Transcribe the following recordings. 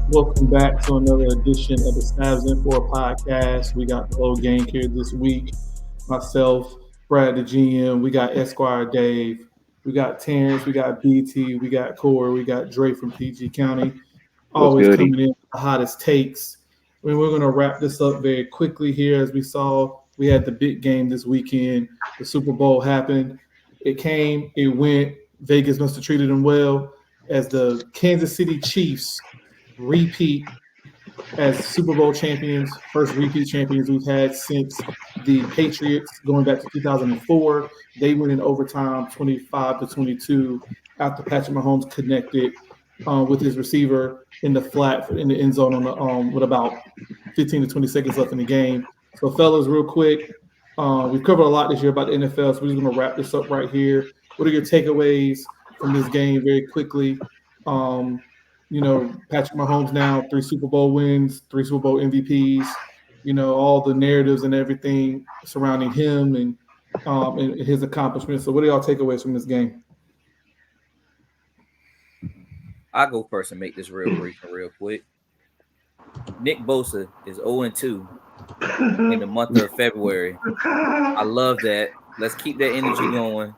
Welcome back to another edition of the Stabs in for podcast. We got the old gang here this week. Myself, Brad the GM. We got Esquire Dave. We got Terence. We got BT. We got Corey. We got Dre from PG County. What's Always goody? coming in with the hottest takes. We're going to wrap this up very quickly here. As we saw, we had the big game this weekend. The Super Bowl happened. It came, it went. Vegas must have treated them well as the Kansas City Chiefs repeat as Super Bowl champions, first repeat champions we've had since the Patriots going back to 2004. They went in overtime 25-22 after Patrick Mahomes connected with his receiver in the flat in the end zone on the with about 15 to 20 seconds left in the game. So, fellas, real quick, we've covered a lot this year about the NFL, so we're just going to wrap this up right here. What are your takeaways from this game very quickly? Patrick Mahomes now 3 Super Bowl wins, 3 Super Bowl MVPs. All the narratives and everything surrounding him and his accomplishments. So, what are y'all takeaways from this game? I'll go first and make this real brief and real quick. Nick Bosa is 0-2 in the month of February. I love that. Let's keep that energy going.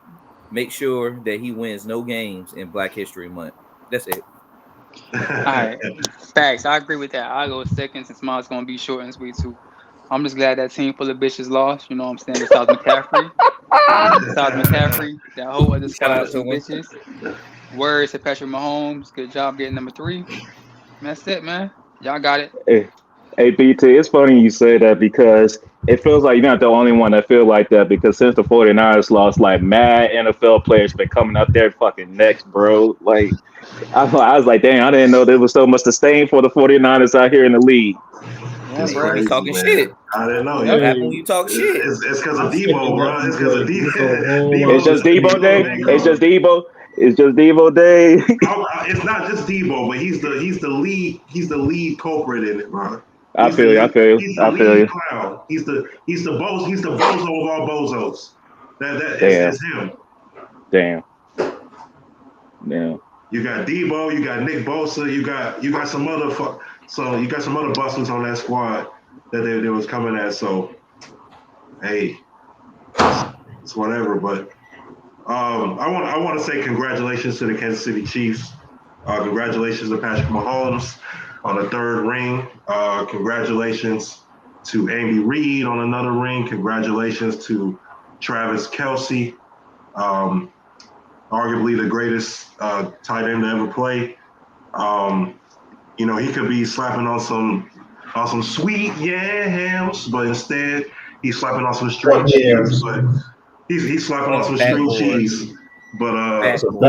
Make sure that he wins no games in Black History Month. That's it. All right. Facts. I agree with that. I'll go second since mine's going to be short and sweet too. I'm just glad that team full of bitches lost. You know what I'm saying? Besides McCaffrey. That whole other Shout out squad of to him. bitches. Words to Patrick Mahomes. Good job getting number 3. And that's it, man. Y'all got it. Hey, BT, it's funny you say that because it feels like you're not the only one that feel like that because since the 49ers lost, like, mad NFL players been coming up there fucking next, bro. Like, I was like, dang, I didn't know there was so much disdain for the 49ers out here in the league. Yeah, bro, crazy, he's talking man. shit. I didn't know. What Yeah. happened when you talk shit? It's because of I'm Debo, second bro. that It's because of This Debo. a whole Debo lot It's of just Debo shit day. going It's on. just Debo. It's just Debo day. It's not just Debo, but he's the lead culprit in it, bro. I feel you. I feel you. He's the I feel lead you. clown. He's the bozo of all bozos. That Damn. is him. Damn. Damn. You got Debo, you got Nick Bosa, you got some other you got some other busters on that squad that they was coming at. So hey, it's whatever. But I want to say congratulations to the Kansas City Chiefs. Congratulations to Patrick Mahomes on a 3rd ring. Congratulations to Andy Reid on another ring. Congratulations to Travis Kelce. Arguably the greatest tight end to ever play. He could be slapping on some sweet yams, but instead he's slapping on some string cheese. But he's slapping on some Fat string boy. cheese. But Fat boy.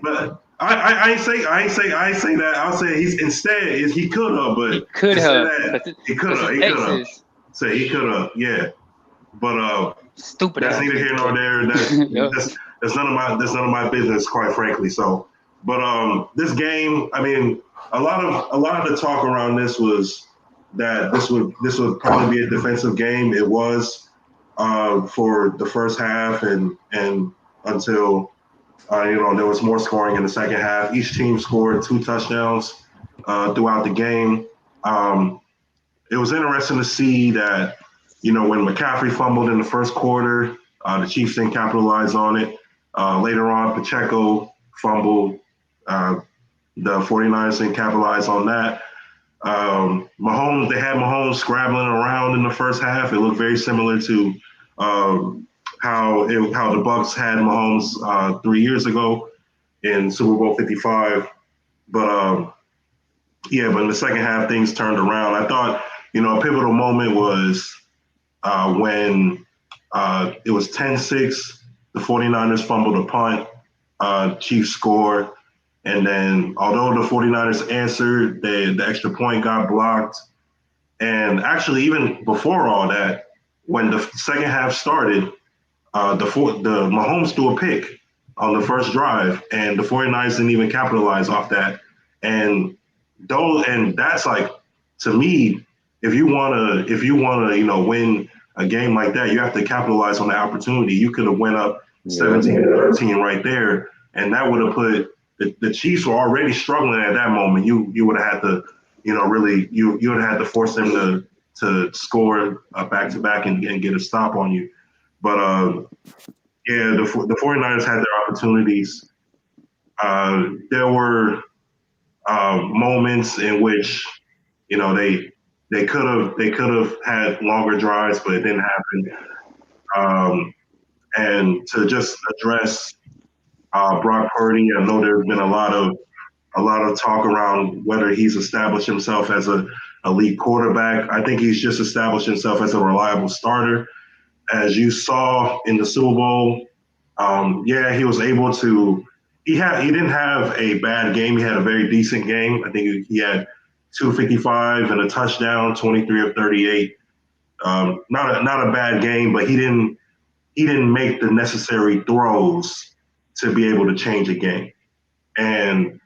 but I ain't say that. I'll say he could have, but He could have. he could have. Texas. Say he could have, yeah. But Stupid. that's neither here nor there. That's none of my business, quite frankly. So, but this game, I mean, a lot of the talk around this was that this would probably be a defensive game. It was for the first half and until there was more scoring in the second half. Each team scored 2 touchdowns throughout the game. It was interesting to see that when McCaffrey fumbled in the first quarter, the Chiefs didn't capitalize on it. Later on, Pacheco fumbled. The 49ers didn't capitalize on that. They had Mahomes scrabbling around in the first half. It looked very similar to how the Bucs had Mahomes 3 years ago in Super Bowl 55. But but in the second half, things turned around. I thought, a pivotal moment was when it was 10-6. The 49ers fumbled a punt. Chiefs scored. And then although the 49ers answered, the extra point got blocked. And actually, even before all that, when the second half started, the Mahomes threw a pick on the first drive, and the 49ers didn't even capitalize off that. And that's like, to me, if you wanna win a game like that, you have to capitalize on the opportunity. You could have went up 17-13 right there, and that would have put the Chiefs were already struggling at that moment, you would have had to, really you would have had to force them to score back to back and get a stop on you. But the 49ers had their opportunities. There were moments in which they could have had longer drives, but it didn't happen. And to just address Brock Purdy, I know there's been a lot of talk around whether he's established himself as a elite quarterback. I think he's just established himself as a reliable starter. As you saw in the Super Bowl, he was able to. He didn't have a bad game. He had a very decent game. I think he had 255 and a touchdown, 23 of 38. Not a bad game, but he didn't make the necessary throws to be able to change a game. And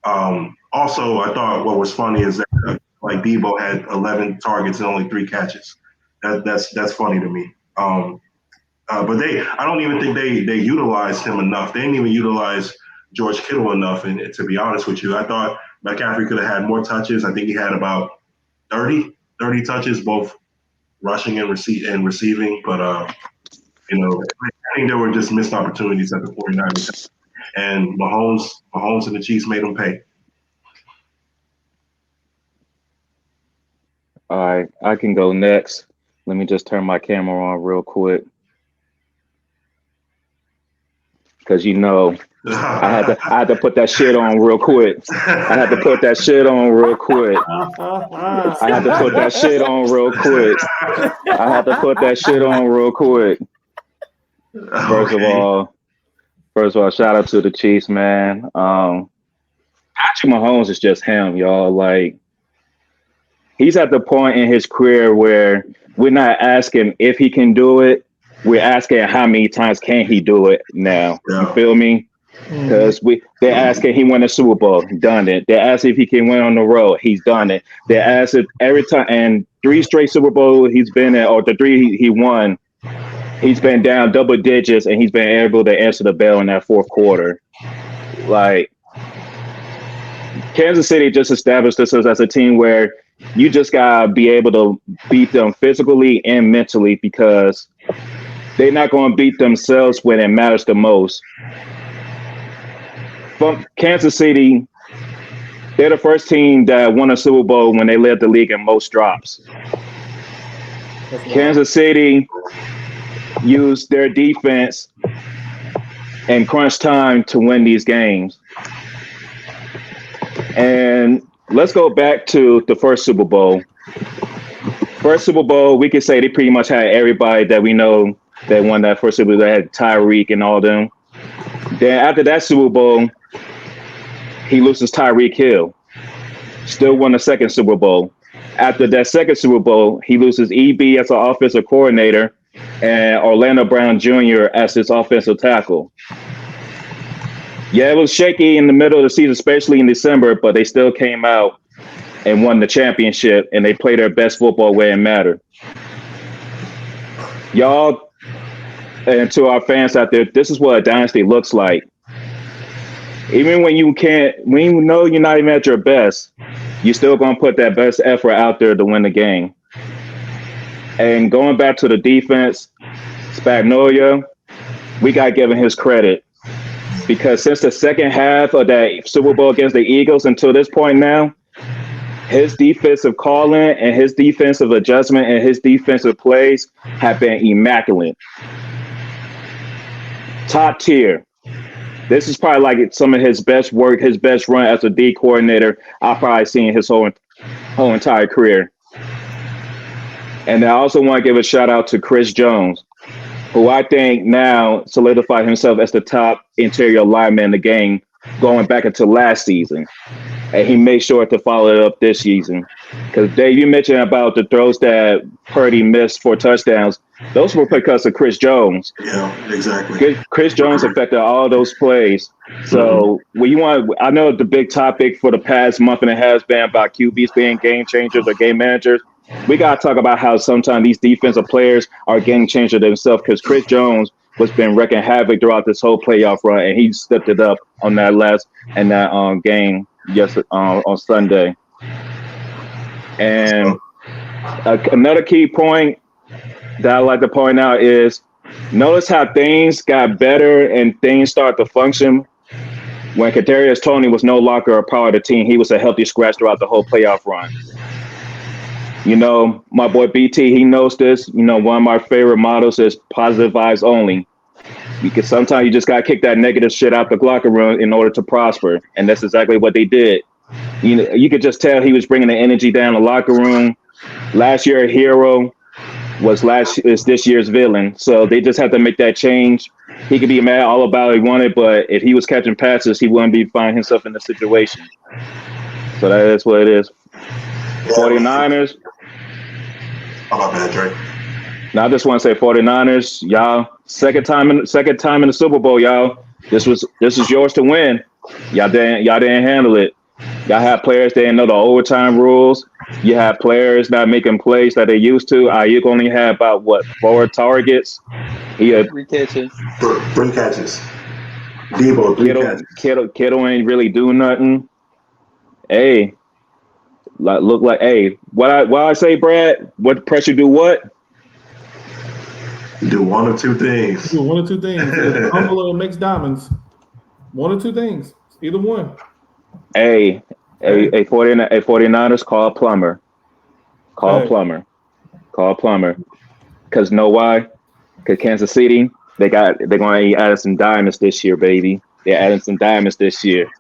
also, I thought what was funny is that like Debo had 11 targets and only 3 catches. That's funny to me. But I don't even think they utilized him enough. They didn't even utilize George Kittle enough. And to be honest with you, I thought McCaffrey could have had more touches. I think he had about 30 touches, both rushing and receiving. But I think there were just missed opportunities at the 49ers. And Mahomes and the Chiefs made them pay. All right, I can go next. Let me just turn my camera on real quick. Because I had to put that shit on real quick. I had to put that shit on real quick. First of all, shout out to the Chiefs, man. Patrick Mahomes is just him, y'all. Like, he's at the point in his career where we're not asking if he can do it. We're asking how many times can he do it now. Yeah. You feel me? Because they're asking he won a Super Bowl, done it. They're asking if he can win on the road, he's done it. They're asking every time, and 3 straight Super Bowl he's been in, or the 3 he won, he's been down double digits, and he's been able to answer the bell in that fourth quarter. Like, Kansas City just established themselves as a team where you just gotta be able to beat them physically and mentally, because they're not going to beat themselves when it matters the most. From Kansas City, they're the first team that won a Super Bowl when they led the league in most drops. Kansas City used their defense in crunch time to win these games. And let's go back to the first Super Bowl. First Super Bowl, we could say they pretty much had everybody that we know that won that first Super Bowl. They had Tyreek and all them. Then after that Super Bowl, he loses Tyreek Hill. Still won the second Super Bowl. After that second Super Bowl, he loses EB as an offensive coordinator and Orlando Brown Jr. as his offensive tackle. Yeah, it was shaky in the middle of the season, especially in December, but they still came out and won the championship, and they played their best football where it mattered. Y'all, and to our fans out there, this is what a dynasty looks like. Even when you know you're not even at your best, you're still going to put that best effort out there to win the game. And going back to the defense, Spagnuolo, we got to give him his credit. Because since the second half of that Super Bowl against the Eagles until this point now, his defensive calling and his defensive adjustment and his defensive plays have been immaculate. Top tier. This is probably like some of his best work, his best run as a D coordinator I've probably seen his whole entire career. And I also want to give a shout out to Chris Jones, who I think now solidified himself as the top interior lineman in the game going back into last season. And he made sure to follow it up this season. Because Dave, you mentioned about the throws that Purdy missed for touchdowns. Those were because of Chris Jones. Yeah, exactly. Chris Jones affected all those plays. So I know the big topic for the past month and a half has been about QBs being game changers or game managers. We got to talk about how sometimes these defensive players are game changers themselves, because Chris Jones was been wrecking havoc throughout this whole playoff run, and he stepped it up on that game on Sunday. And another key point that I like to point out is notice how things got better and things start to function when Kadarius Toney was no longer a part of the team. He was a healthy scratch throughout the whole playoff run. My boy BT, he knows this. One of my favorite mottos is positive vibes only. Because sometimes you just got to kick that negative shit out the locker room in order to prosper. And that's exactly what they did. You could just tell he was bringing the energy down the locker room. Last year, a hero is this year's villain. So they just have to make that change. He could be mad all about it he wanted, but if he was catching passes, he wouldn't be finding himself in this situation. So that is what it is. 49ers. Oh, my bad, Drake. Now I just want to say 49ers, y'all, second time in the Super Bowl, y'all. This was yours to win. Y'all didn't handle it. Y'all have players that didn't know the overtime rules. You have players not making plays that they used to. Ayuk only had about 4 targets. He had 3 catches. 3 catches. Debo, 3 catches. Kittle ain't really do nothing. Hey, look like what I say, Brad? What pressure do what? Do one or two things. Do one or two things. Humble or makes diamonds. One or two things. Either one. A 49ers call a plumber. Call plumber. Because know why? Because Kansas City, they're going to add some diamonds this year, baby. They're adding some diamonds this year.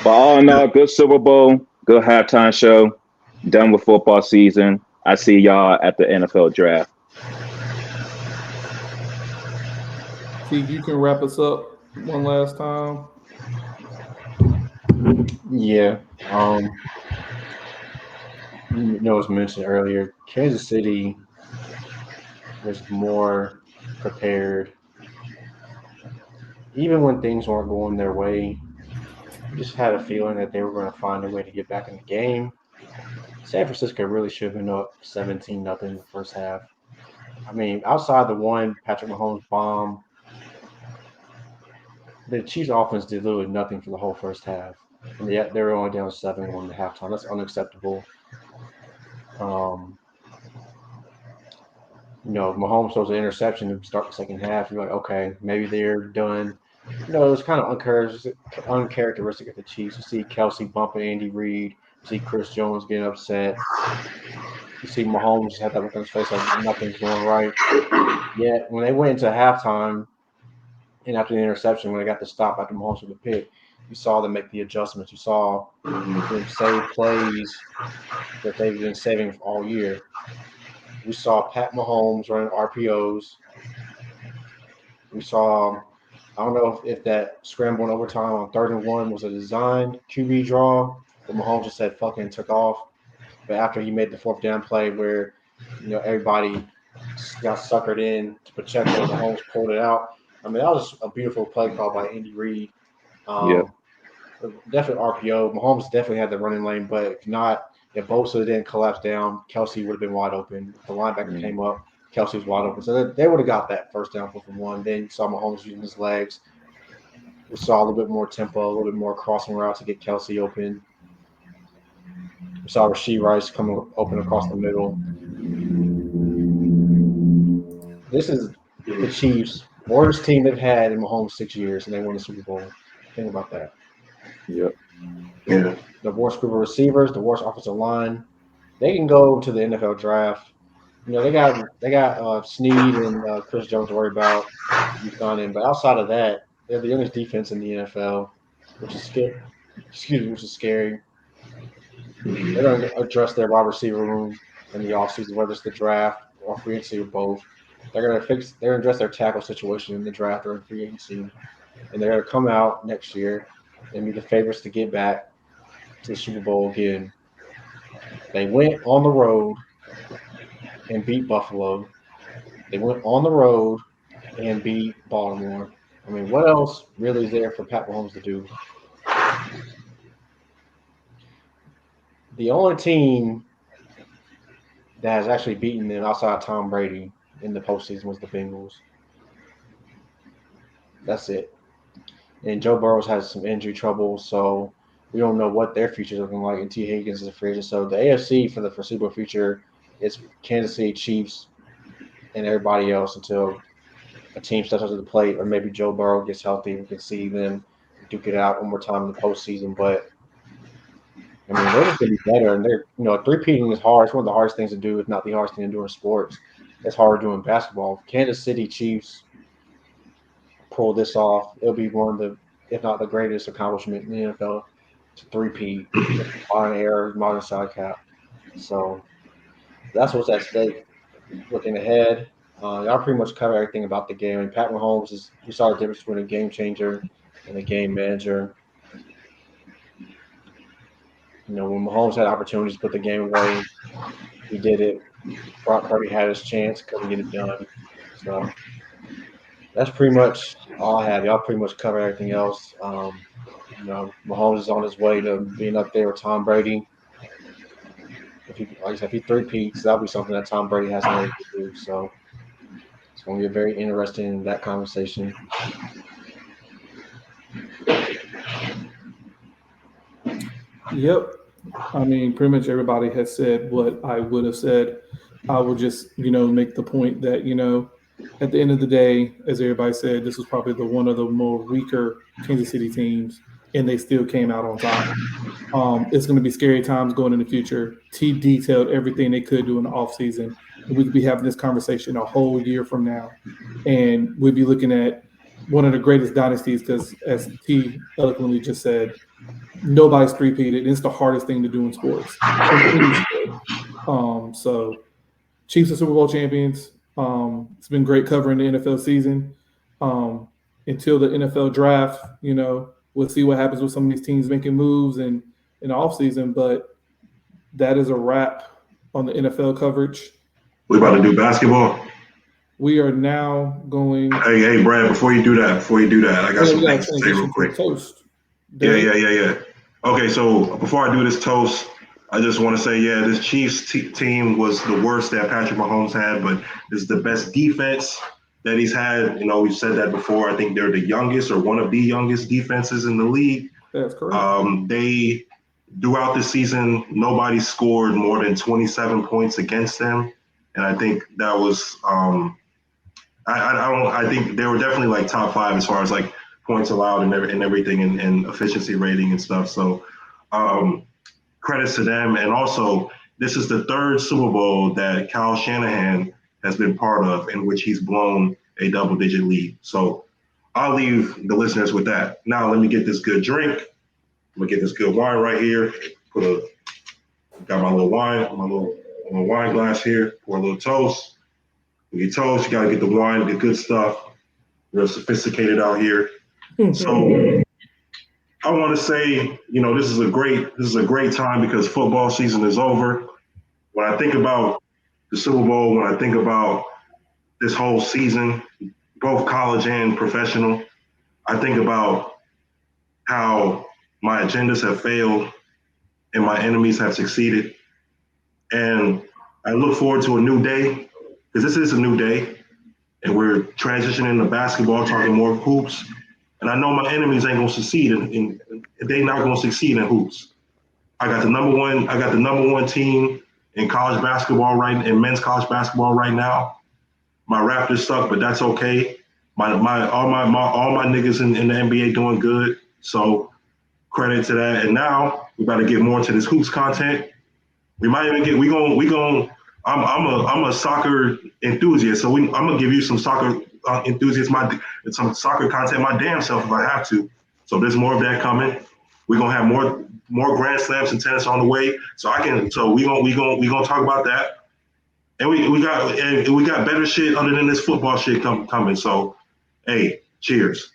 But all in all, good Super Bowl, good halftime show. Done with football season. I see y'all at the NFL draft. See, you can wrap us up one last time. Yeah. It was mentioned earlier, Kansas City was more prepared. Even when things weren't going their way, you just had a feeling that they were going to find a way to get back in the game. San Francisco really should have been up 17-0 in the first half. I mean, outside the one Patrick Mahomes bomb, the Chiefs' offense did literally nothing for the whole first half. And yet they were only down 7-1 at halftime. That's unacceptable. Mahomes throws an interception to start the second half. You're like, okay, maybe they're done. It was kind of uncharacteristic of the Chiefs. You see Kelsey bumping Andy Reid. You see Chris Jones getting upset. You see Mahomes had that look on his face like nothing's going right. Yet when they went into halftime and after the interception, when they got the stop after Mahomes with the pick, you saw them make the adjustments. You saw them save plays that they've been saving all year. We saw Pat Mahomes running RPOs. We saw, I don't know if that scramble in overtime on 3rd and 1 was a designed QB draw, but Mahomes just said fucking took off. But after he made the 4th down play where, everybody got suckered in to Pacheco, Mahomes pulled it out. I mean, that was a beautiful play call by Andy Reid. Definitely RPO. Mahomes definitely had the running lane, but if Bosa didn't collapse down, Kelsey would have been wide open. If the linebacker came up, Kelsey was wide open. So they would have got that first down 4th and 1. Then you saw Mahomes using his legs. We saw a little bit more tempo, a little bit more crossing routes to get Kelsey open. We saw Rashee Rice coming open across the middle. This is the Chiefs' worst team they've had in Mahomes 6 years, and they won the Super Bowl. Think about that. Yep. Yeah. The worst group of receivers, the worst offensive line. They can go to the NFL draft. They got Snead and Chris Jones to worry about. But outside of that, they're the youngest defense in the NFL, which is scary. Which is scary. They're going to address their wide receiver room in the offseason, whether it's the draft or free agency or both. They're going to address their tackle situation in the draft or in free agency, and they're going to come out next year and be the favorites to get back to the Super Bowl again. They went on the road and beat Buffalo. They went on the road and beat Baltimore. I mean, what else really is there for Pat Mahomes to do? The only team that has actually beaten them outside Tom Brady in the postseason was the Bengals. That's it. And Joe Burrow's has some injury trouble, so we don't know what their future is looking like. And T. Higgins is a free agent. So the AFC for the foreseeable future is Kansas City Chiefs and everybody else until a team steps up to the plate, or maybe Joe Burrow gets healthy. We can see them duke it out one more time in the postseason. But I mean, they're just gonna be better, and they're three-peating is hard. It's one of the hardest things to do, if not the hardest thing to do in sports. It's hard doing basketball. If Kansas City Chiefs pull this off, it'll be one of the, if not the greatest accomplishment in the NFL to three-peat, modern era, modern side cap. So that's what's at stake. Looking ahead, y'all pretty much covered everything about the game. And Pat Mahomes you saw the difference between a game changer and a game manager. When Mahomes had opportunities to put the game away, he did it. Brock Purdy had his chance, couldn't get it done. So that's pretty much all I have. Y'all pretty much covered everything else. Mahomes is on his way to being up there with Tom Brady. If he three-peats, that'll be something that Tom Brady hasn't been able to do. So it's going to be very interesting in that conversation. Yep. I mean, pretty much everybody has said what I would have said. I would just, make the point that, at the end of the day, as everybody said, this was probably one of the more weaker Kansas City teams, and they still came out on top. It's going to be scary times going in the future. T detailed everything they could do in the offseason. We could be having this conversation a whole year from now, and we'd be looking at one of the greatest dynasties because, as T eloquently just said, nobody's three-peated. It's the hardest thing to do in sports. So Chiefs are Super Bowl champions. It's been great covering the NFL season. Until the NFL draft, we'll see what happens with some of these teams making moves in the offseason. But that is a wrap on the NFL coverage. We about to do basketball. We are now going. Hey, Brad, before you do that, I got some things to say real quick. Toast. Yeah. Okay, so before I do this toast, I just want to say, this Chiefs team was the worst that Patrick Mahomes had, but this is the best defense that he's had. We've said that before. I think they're the youngest or one of the youngest defenses in the league. That's correct. They, throughout the season, nobody scored more than 27 points against them. And I think that was I think they were definitely like top 5 as far as like points allowed and everything and efficiency rating and stuff. So credits to them. And also, this is the 3rd Super Bowl that Kyle Shanahan has been part of in which he's blown a double-digit lead. So I'll leave the listeners with that. Now let me get this good drink. I'm gonna get this good wine right here. Got my little wine, my little wine glass here. Pour a little toast. When you toast, you gotta get the wine, the good stuff. Real sophisticated out here. So I want to say, this is a great time because football season is over. When I think about the Super Bowl, when I think about this whole season, both college and professional, I think about how my agendas have failed and my enemies have succeeded. And I look forward to a new day because this is a new day and we're transitioning to basketball, talking more hoops. And I know my enemies ain't gonna succeed they're not gonna succeed in hoops. I got the number one team in college basketball in men's college basketball right now. My Raptors suck, but that's okay. All my niggas in the NBA doing good. So credit to that. And now we got to get more into this hoops content. We might even I'm a soccer enthusiast, so I'm gonna give you some soccer enthusiasts, some soccer content my damn self if I have to. So there's more of that coming. We're gonna have more Grand Slams and tennis on the way. So we gonna talk about that. And we got better shit other than this football shit coming. So hey, cheers.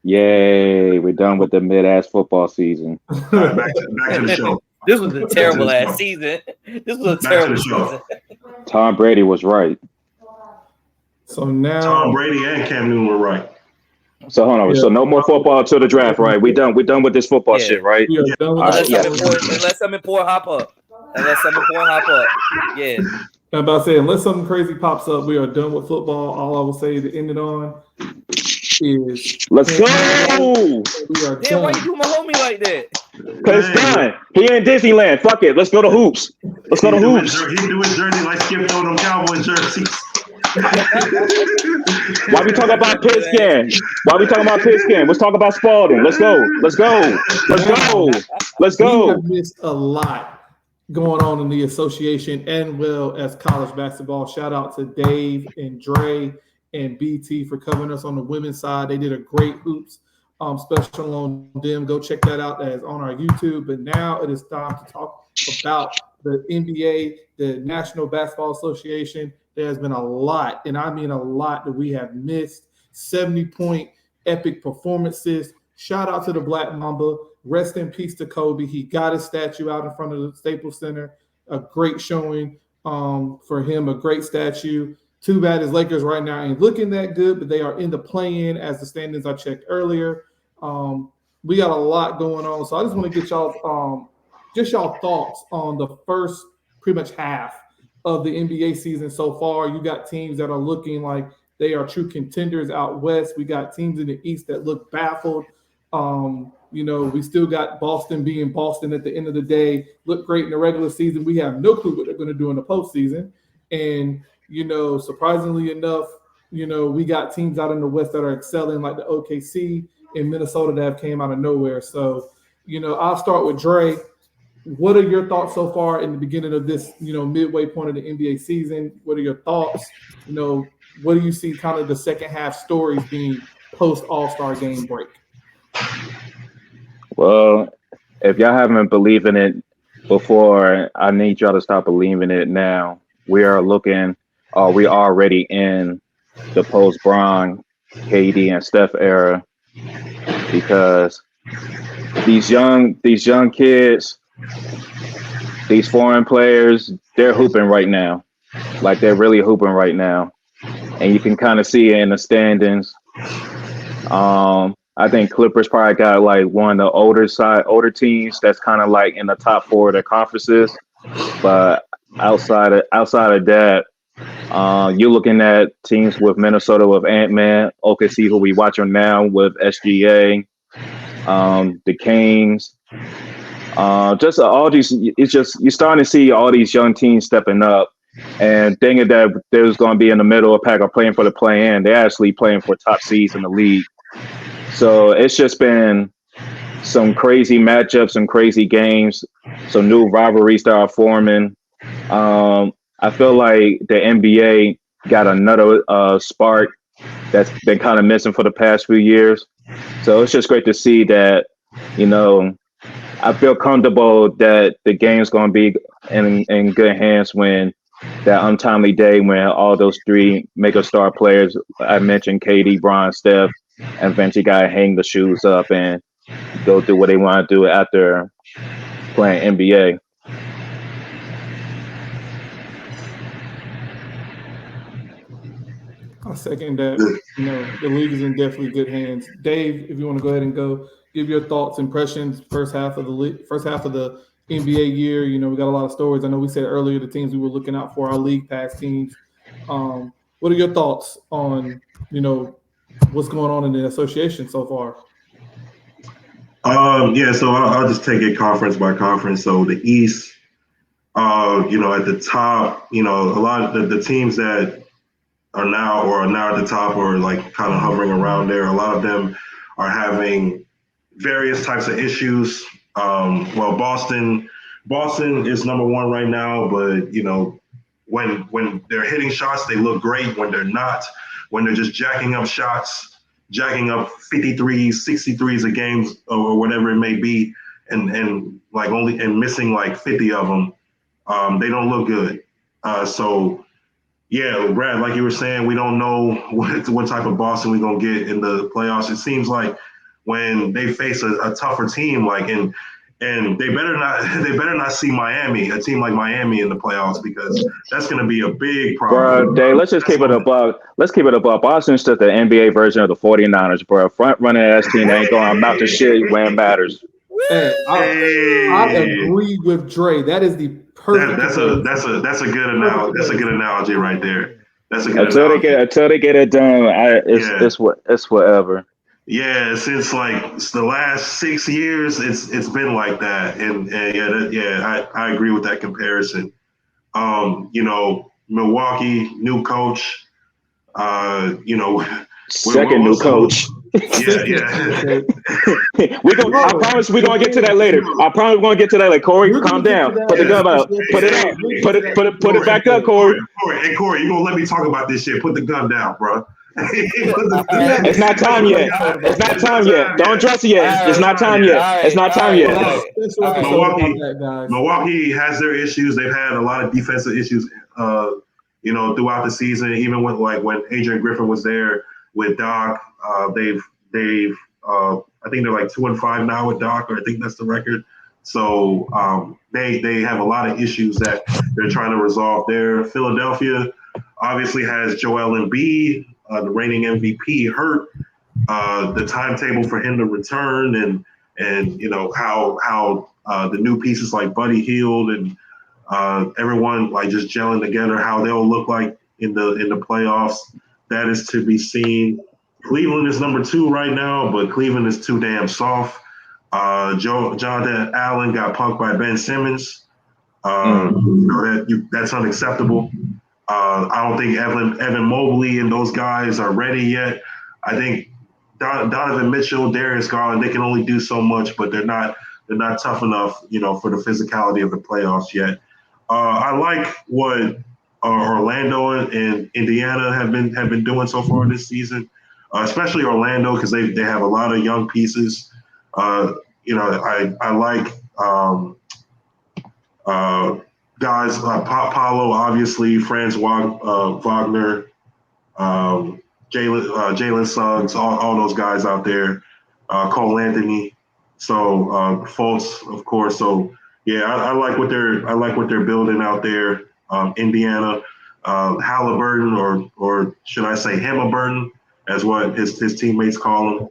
Yay, we're done with the mid-ass football season. All right, back to the show. This was a terrible ass season. This was a terrible season. Tom Brady was right. So now Tom Brady and Cam Newton were right. So hold on. Yeah. So no more football until the draft, right? We done with this football shit, right? Yeah. Unless something important hop up. Yeah. I'm about to say, unless something crazy pops up, we are done with football. All I will say to end it on is Let's go. We are Damn, why done. you do my homie like that? Cause it's done. He in Disneyland. Fuck it. Let's go to hoops. Let's go to hoops. He do his jersey like Skip on them Cowboys jerseys. Why we talking about Pigskin? Why we talking about Pigskin? Let's talk about Spalding. Let's go. Let's go. Let's go. Let's We go. have missed a lot going on in the association and well as college basketball. Shout out to Dave and Dre and BT for covering us on the women's side. They did a great hoops special on them. Go check that out. That is on our YouTube. But now it is time to talk about the NBA, the National Basketball Association. There has been a lot, and I mean a lot, that we have missed. 70-point epic performances. Shout out to the Black Mamba. Rest in peace to Kobe. He got his statue out in front of the Staples Center. A great showing for him, a great statue. Too bad his Lakers right now ain't looking that good, but they are in the play-in as the standings I checked earlier. We got a lot going on, so I just want to get y'all thoughts on the first pretty much half of the NBA season so far. You got teams that are looking like they are true contenders out west. We got teams in the East that look baffled. We still got Boston being Boston at the end of the day. Look great in the regular season. We have no clue what they're going to do in the postseason. And, surprisingly enough, we got teams out in the West that are excelling, like the OKC in Minnesota that have came out of nowhere. So, I'll start with Dre. What are your thoughts so far in the beginning of this, midway point of the NBA season? What are your thoughts? What do you see kind of the second half stories being post All-Star game break? Well, if y'all haven't believed in it before, I need y'all to start believing it now. We are already in the post-Bron, KD, and Steph era, because these young kids, these foreign players, they're hooping right now. Like, they're really hooping right now. And you can kind of see it in the standings. I think Clippers probably got like one of the older teams that's kind of like in the top 4 of their conferences. But outside of that, you're looking at teams with Minnesota with Ant-Man, OKC, who we watching now with SGA, the Kings. Just all these, it's just you're starting to see all these young teams stepping up and thinking that there's going to be in the middle of the pack or playing for the play-in. They're actually playing for top seeds in the league. So it's just been some crazy matchups, some crazy games, some new rivalries that are forming. I feel like the NBA got another spark that's been kind of missing for the past few years. So it's just great to see that, I feel comfortable that the game's going to be in good hands when that untimely day when all those 3 mega star players I mentioned, KD, Bron, Steph, and eventually got to hang the shoes up and go do what they want to do after playing NBA. I second that. The league is in definitely good hands. Dave, if you want to go ahead and go give your thoughts, impressions, first half of the NBA year. We got a lot of stories. I know we said earlier the teams we were looking out for, our league pass teams. What are your thoughts on what's going on in the association so far? So I'll just take it conference by conference. So the East, at the top, a lot of the teams that are now at the top or like kind of hovering around there, a lot of them are having various types of issues. Boston is number 1 right now, but when they're hitting shots, they look great. When they're not, when they're just jacking up shots, jacking up 53s, 63s a game or whatever it may be, and missing like 50 of them, they don't look good. Brad, like you were saying, we don't know what type of Boston we're gonna get in the playoffs. It seems like when they face a tougher team, and they better not see a team like Miami in the playoffs, because that's gonna be a big problem. Bro, Dave, let's just keep it above. Let's keep it above. Boston's just the NBA version of the 49ers, bro. Front running ass team that ain't going about the shit when it matters. Hey, I agree with Dre. That is the perfect. That's a good analogy. That's a good analogy right there. That's a good analogy. Until they get it done, it's whatever. Yeah, since like the last 6 years, it's been like that, and I agree with that comparison. Milwaukee, new coach. Second new coach. Yeah. I promise we're gonna get to that later. I promise we're gonna get to that later. Corey, calm down. Put the gun out. Put it up. Put it back up, Corey. Hey, Corey, you gonna let me talk about this shit? Put the gun down, bro. It's not time yet. It's not time yet. Don't address it yet. It's not time yet. It's not time yet. Milwaukee has their issues. They've had a lot of defensive issues, throughout the season. Even when Adrian Griffin was there with Doc, they've I think they're like 2-5 now with Doc, or I think that's the record. So they have a lot of issues that they're trying to resolve there. Philadelphia obviously has Joel Embiid, the reigning MVP, hurt. The timetable for him to return, and how the new pieces like Buddy Hield and everyone like just gelling together, how they'll look like in the playoffs. That is to be seen. Cleveland is number 2 right now, but Cleveland is too damn soft. Jonathan Allen got punked by Ben Simmons. That's unacceptable. I don't think Evan Mobley and those guys are ready yet. I think Donovan Mitchell, Darius Garland, they can only do so much, but they're not tough enough, for the physicality of the playoffs yet. I like what Orlando and Indiana have been doing so far this season, especially Orlando, because they have a lot of young pieces. I like guys Paulo, obviously, Franz Wagner, Jalen Suggs, all those guys out there, Cole Anthony, so Fultz, of course. So yeah, I like what they're building out there. Indiana, Halliburton, or should I say Hamaburton, as what his teammates call him,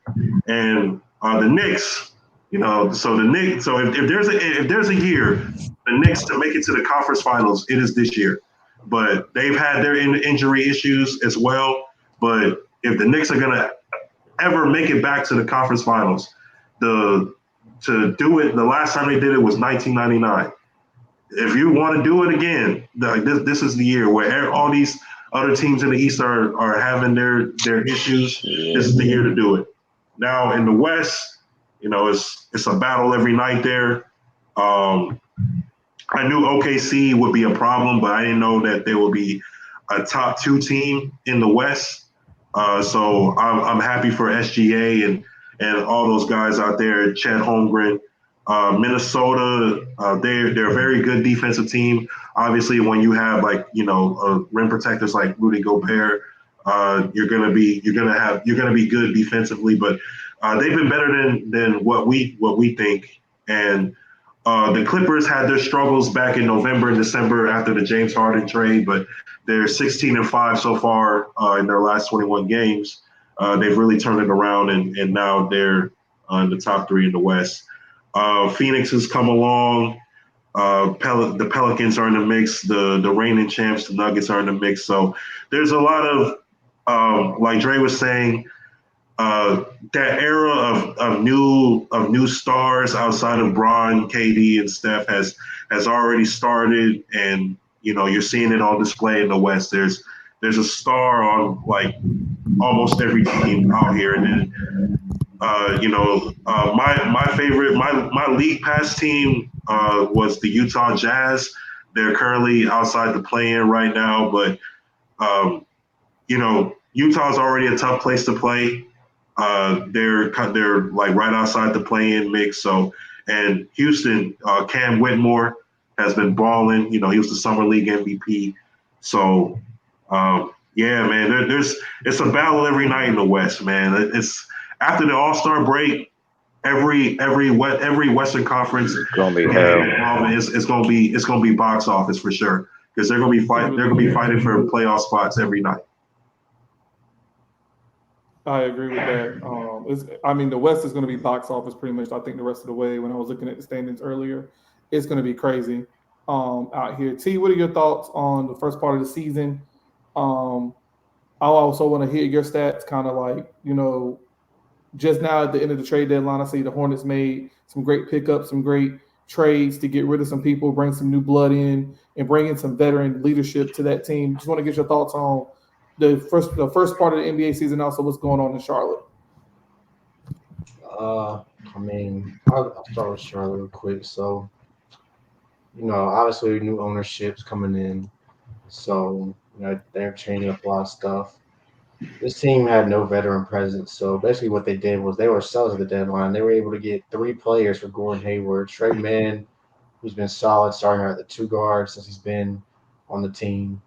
and the Knicks. So the Knicks. So if there's a year, the Knicks to make it to the conference finals, it is this year. But they've had their injury issues as well. But if the Knicks are gonna ever make it back to the conference finals, to do it, the last time they did it was 1999. If you want to do it again, this is the year where all these other teams in the East are having their issues. This is the year to do it. Now in the West, it's a battle every night there. I knew OKC would be a problem, but I didn't know that there would be a top 2 team in the West. So I'm happy for SGA and all those guys out there, Chet Holmgren. Minnesota, they're a very good defensive team. Obviously, when you have rim protectors like Rudy Gobert, you're gonna be good defensively. But they've been better than what we think. And the Clippers had their struggles back in November and December after the James Harden trade, but they're 16-5 so far in their last 21 games. They've really turned it around, and now they're in the top 3 in the West. Phoenix has come along. The Pelicans are in the mix. The reigning champs, the Nuggets, are in the mix. So there's a lot of, like Dre was saying, that era of new stars outside of Bron, KD, and Steph has already started, and you're seeing it on display in the West. There's a star on like almost every team out here, and then my favorite, my league pass team was the Utah Jazz. They're currently outside the play-in right now, but Utah's already a tough place to play. They're like right outside the play-in mix. So, and Houston, Cam Whitmore has been balling. He was the summer league MVP. So, yeah, man, it's a battle every night in the West, man. It's after the All-Star break, every Western Conference it's gonna be hell. It's gonna be box office for sure, because they're gonna be fighting for playoff spots every night. I agree with that. The West is going to be box office pretty much, I think, the rest of the way. When I was looking at the standings earlier, it's going to be crazy. out here. T, what are your thoughts on the first part of the season? I also want to hear your stats, kind of like, just now at the end of the trade deadline, I see the Hornets made some great pickups, some great trades to get rid of some people, bring some new blood in, and bring in some veteran leadership to that team. Just want to get your thoughts on the first part of the NBA season, also what's going on in Charlotte. I'll start with Charlotte real quick. So, obviously new ownership's coming in. So, they're changing up a lot of stuff. This team had no veteran presence. So basically what they did was they were sellers at the deadline. They were able to get 3 players for Gordon Hayward. Trey Mann, who's been solid starting at the 2 guard since he's been on the team.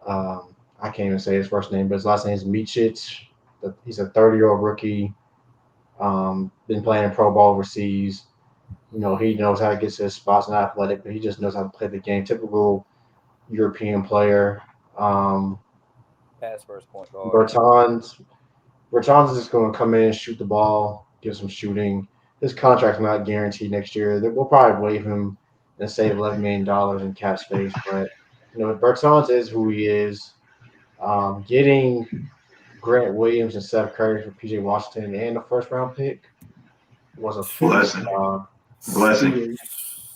I can't even say his first name, but his last name is Michich. He's a 30-year-old rookie. Been playing pro ball overseas. He knows how to get to his spots, not athletic, but he just knows how to play the game. Typical European player. Pass first point guard. Bertans is just going to come in, shoot the ball, give some shooting. His contract's not guaranteed next year. We'll probably waive him and save $11 million in cap space. But Bertans is who he is. Getting Grant Williams and Seth Curry for PJ Washington and the first round pick was a blessing.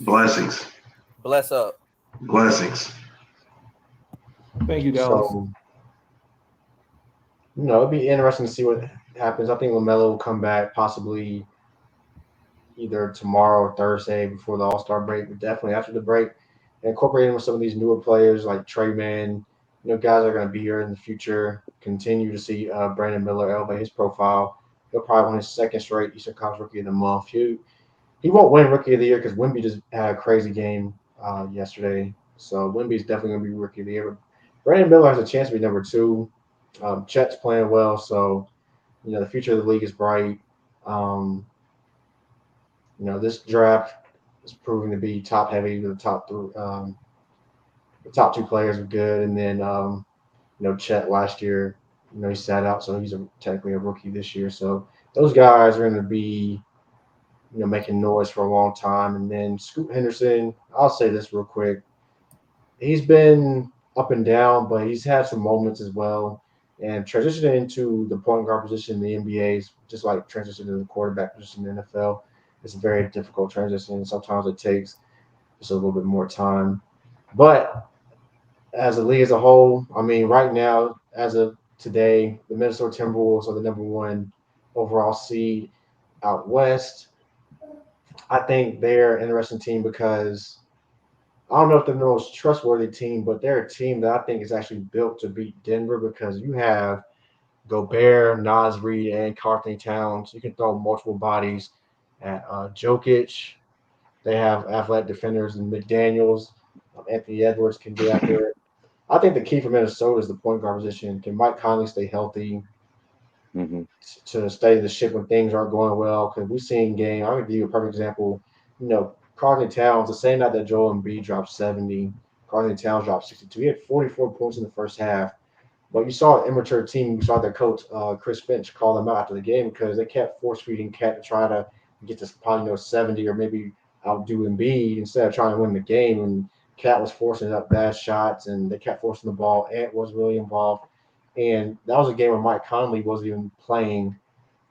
Blessings. Bless up. Blessings. Thank you, Dallas. So, it'd be interesting to see what happens. I think LaMelo will come back possibly either tomorrow or Thursday before the All-Star break, but definitely after the break, incorporating with some of these newer players like Trey Mann. Guys are going to be here in the future. Continue to see Brandon Miller elevate his profile. He'll probably win his second straight Eastern Conference Rookie of the Month. He won't win Rookie of the Year because Wemby just had a crazy game yesterday. So Wemby's definitely going to be Rookie of the Year. But Brandon Miller has a chance to be number 2. Chet's playing well, so the future of the league is bright. This draft is proving to be top heavy. The top 2 players are good, and then Chet last year, he sat out, so he's technically a rookie this year. So those guys are going to be making noise for a long time. And then Scoot Henderson, I'll say this real quick. He's been up and down, but he's had some moments as well. And transitioning into the point guard position in the NBA is just like transitioning to the quarterback position in the NFL. It's a very difficult transition. Sometimes it takes just a little bit more time. But as a league as a whole, right now, as of today, the Minnesota Timberwolves are the number 1 overall seed out west. I think they're an interesting team because I don't know if they're the most trustworthy team, but they're a team that I think is actually built to beat Denver because you have Gobert, Naz Reid, and Karl-Anthony Towns. You can throw multiple bodies at Jokic. They have athletic defenders in McDaniels. Anthony Edwards can get after it. I think the key for Minnesota is the point guard position. Can Mike Conley stay healthy to steady the ship when things aren't going well? Because we've seen game. I'll give you a perfect example. Karl-Anthony Towns, the same night that Joel Embiid dropped 70, Karl-Anthony Towns dropped 62. He had 44 points in the first half. But you saw an immature team. You saw their coach, Chris Finch, call them out after the game because they kept force-feeding Cat to try to get to probably 70 or maybe outdo Embiid instead of trying to win the game. And Cat was forcing up bad shots, and they kept forcing the ball. Ant was really involved. And that was a game where Mike Conley wasn't even playing.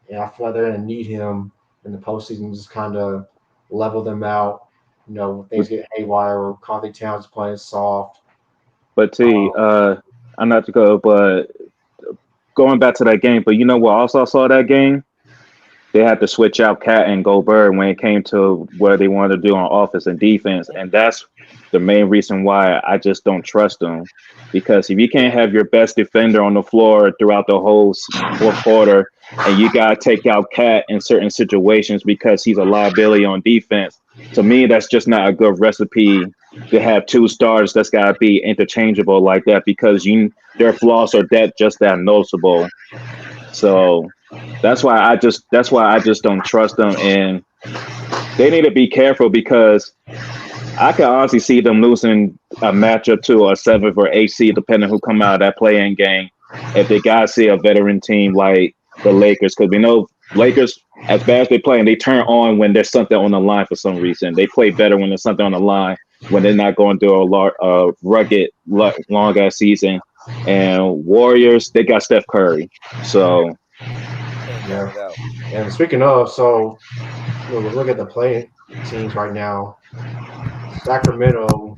And I feel like they're going to need him in the postseason to just kind of level them out. Things get haywire or Karl-Anthony Towns playing soft. But I'm not to go, but going back to that game, but what also saw that game? They had to switch out Cat and Gobert when it came to what they wanted to do on offense and defense. And that's the main reason why I just don't trust them. Because if you can't have your best defender on the floor throughout the whole 4th quarter, and you got to take out Cat in certain situations because he's a liability on defense, to me, that's just not a good recipe to have 2 stars that's got to be interchangeable like that because their flaws are just that noticeable. So that's why I just don't trust them, and they need to be careful because I can honestly see them losing a matchup to a 7th or 8th seed, depending who come out of that play-in game. If they got to see a veteran team like the Lakers, because we know Lakers, as bad as they play, and they turn on when there's something on the line for some reason. They play better when there's something on the line. when they're not going through a rugged, long ass season. And Warriors, they got Steph Curry. So, yeah. And speaking of, so look at the play teams right now. Sacramento,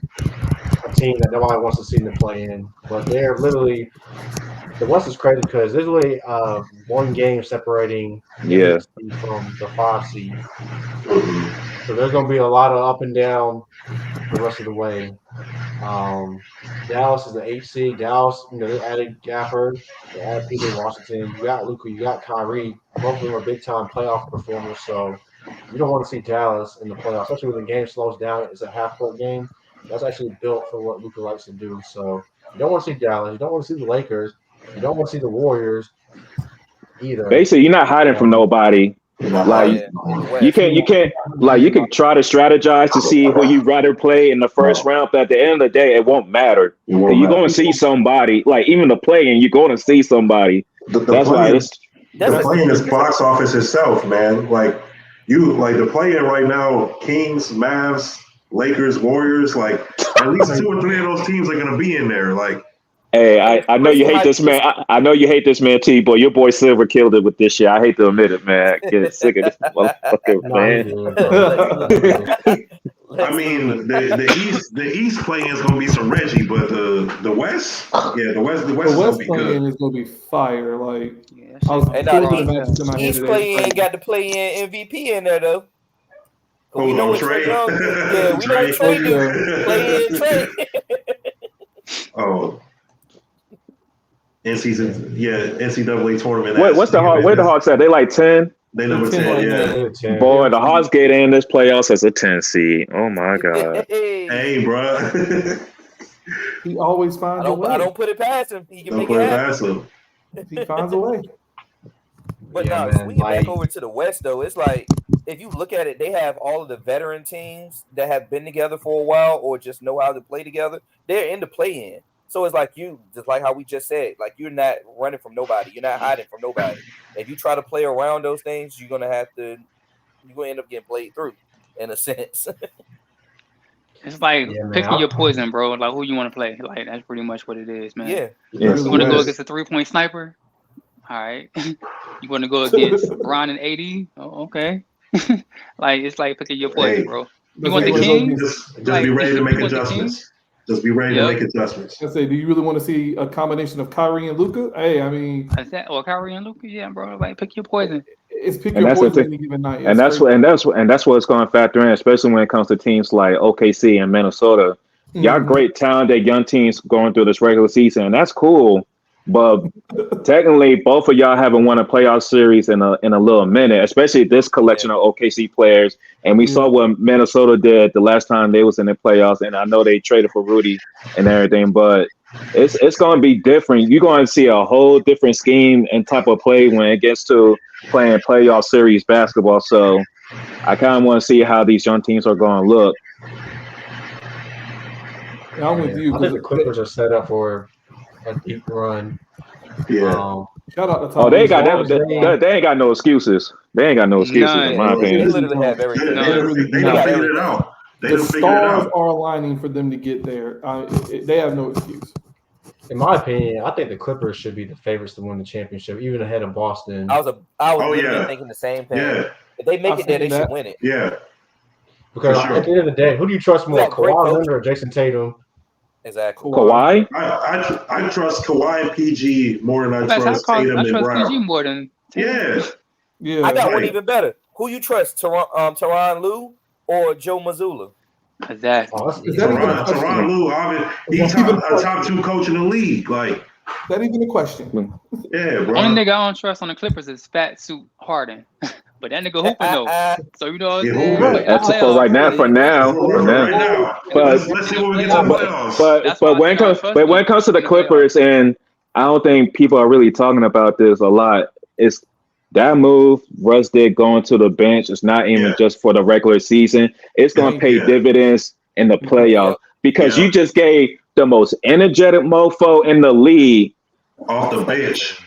a team that nobody wants to see them play in, but they're literally the West is crazy because there's really one game separating the seed from the 5 seed. So there's going to be a lot of up and down the rest of the way. Dallas is the 8 seed. Dallas, they added Gafford, they added PJ Washington. You got Luka, you got Kyrie. Both of them are big time playoff performers. So you don't want to see Dallas in the playoffs, especially when the game slows down. It's a half-court game. That's actually built for what Luka likes to do. So you don't want to see Dallas. You don't want to see the Lakers. You don't want to see the Warriors either. Basically, you're not hiding from nobody. Like you can't like you can try to strategize to see who you rather play in the first round, but at the end of the day, it won't matter. You're going to see somebody. Like even the play-in, you're going to see somebody. That's why the play-in is box office itself, man. Like the play-in right now, Kings, Mavs, Lakers, Warriors. Like at least 2 or 3 of those teams are going to be in there. Like. Hey, I know you hate this man. I know you hate this man, T, boy. Your boy Silver killed it with this shit. I hate to admit it, man. I get sick of this motherfucker, man. I mean, the East play-in is gonna be some Reggie, but the West, the West play-in is gonna be fire. Like, East play-in got the play-in MVP in there though. We know what Trey. Yeah, we know what Trey do. Play-in Trey. Oh. NCAA tournament. What's the Hawks? Where the Hawks at? They like 10. They number 10. Yeah. Boy, the Hawks get in this playoffs as a 10 seed. Oh my god. Hey, bro. He always finds a way. I don't put it past him. He can make it happen. He finds a way. But swinging back over to the West, though, it's like if you look at it, they have all of the veteran teams that have been together for a while or just know how to play together. They're in the play-in. So it's like just like how we just said, like you're not running from nobody. You're not hiding from nobody. If you try to play around those things, you're going to end up getting played through in a sense. It's like picking your poison, bro. Like who you want to play. Like that's pretty much what it is, man. Yeah. You want to go against a 3-point sniper? All right. You want to go against LeBron and AD? Oh, okay. Like it's like picking your poison, bro. You want the King? Just be ready to make adjustments. Just be ready to make adjustments. I say, do you really want to see a combination of Kyrie and Luka? Hey, I mean, Kyrie and Luka, yeah, bro. Like, pick your poison. It's pick your poison any given night. And that's what it's going to factor in, especially when it comes to teams like OKC and Minnesota. Y'all great, talented young teams going through this regular season, and that's cool. But technically, both of y'all haven't won a playoff series in a little minute, especially this collection of OKC players. And we saw what Minnesota did the last time they was in the playoffs. And I know they traded for Rudy and everything, but it's going to be different. You're going to see a whole different scheme and type of play when it gets to playing playoff series basketball. So I kind of want to see how these young teams are going to look. I'm with you. I think the Clippers are set up for a deep run. Yeah. Shout out to Tom. They ain't got no excuses. They ain't got no excuses, in my opinion. They literally have everything. They done figured it out. The stars are aligning for them to get there. They have no excuse. In my opinion, I think the Clippers should be the favorites to win the championship, even ahead of Boston. I was thinking the same thing. Yeah. If they make it there, they should win it. Yeah. Because at the end of the day, who do you trust more, Kawhi Leonard or Jason Tatum? Exactly. Kawhi? I trust Kawhi and PG more than I trust Tatum and Brown. PG more than Tatum. Yeah. I got one even better. Who you trust, Tyronn Lue or Joe Mazzulla? Exactly. Tyronn Lue, he's a top 2 coach in the league. Like that even a question? Yeah, bro. Only nigga I don't trust on the Clippers is Fat Suit Harden. But that nigga hooping though. So you know what I'm saying? That's for right now. For now. But let's see what we get to the playoffs. But when it comes to the Clippers, and I don't think people are really talking about this a lot, it's that move Russ did going to the bench. It's not even just for the regular season. It's going to pay dividends in the playoffs because you just gave the most energetic mofo in the league off the bench.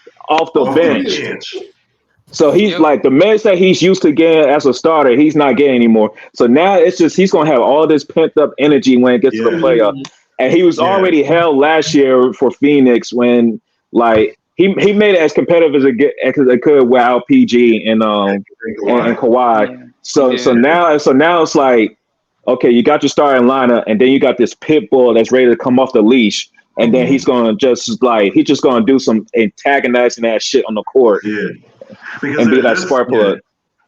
So he's like the minutes that he's used to getting as a starter, he's not getting anymore. So now it's just he's gonna have all this pent up energy when it gets to the playoff. And he was already held last year for Phoenix when like he made it as competitive as it could without PG and Kawhi. Yeah. So now it's like, okay, you got your starting lineup, and then you got this pit bull that's ready to come off the leash, and then he's gonna just do some antagonizing ass shit on the court. Yeah, because and be that spark plug.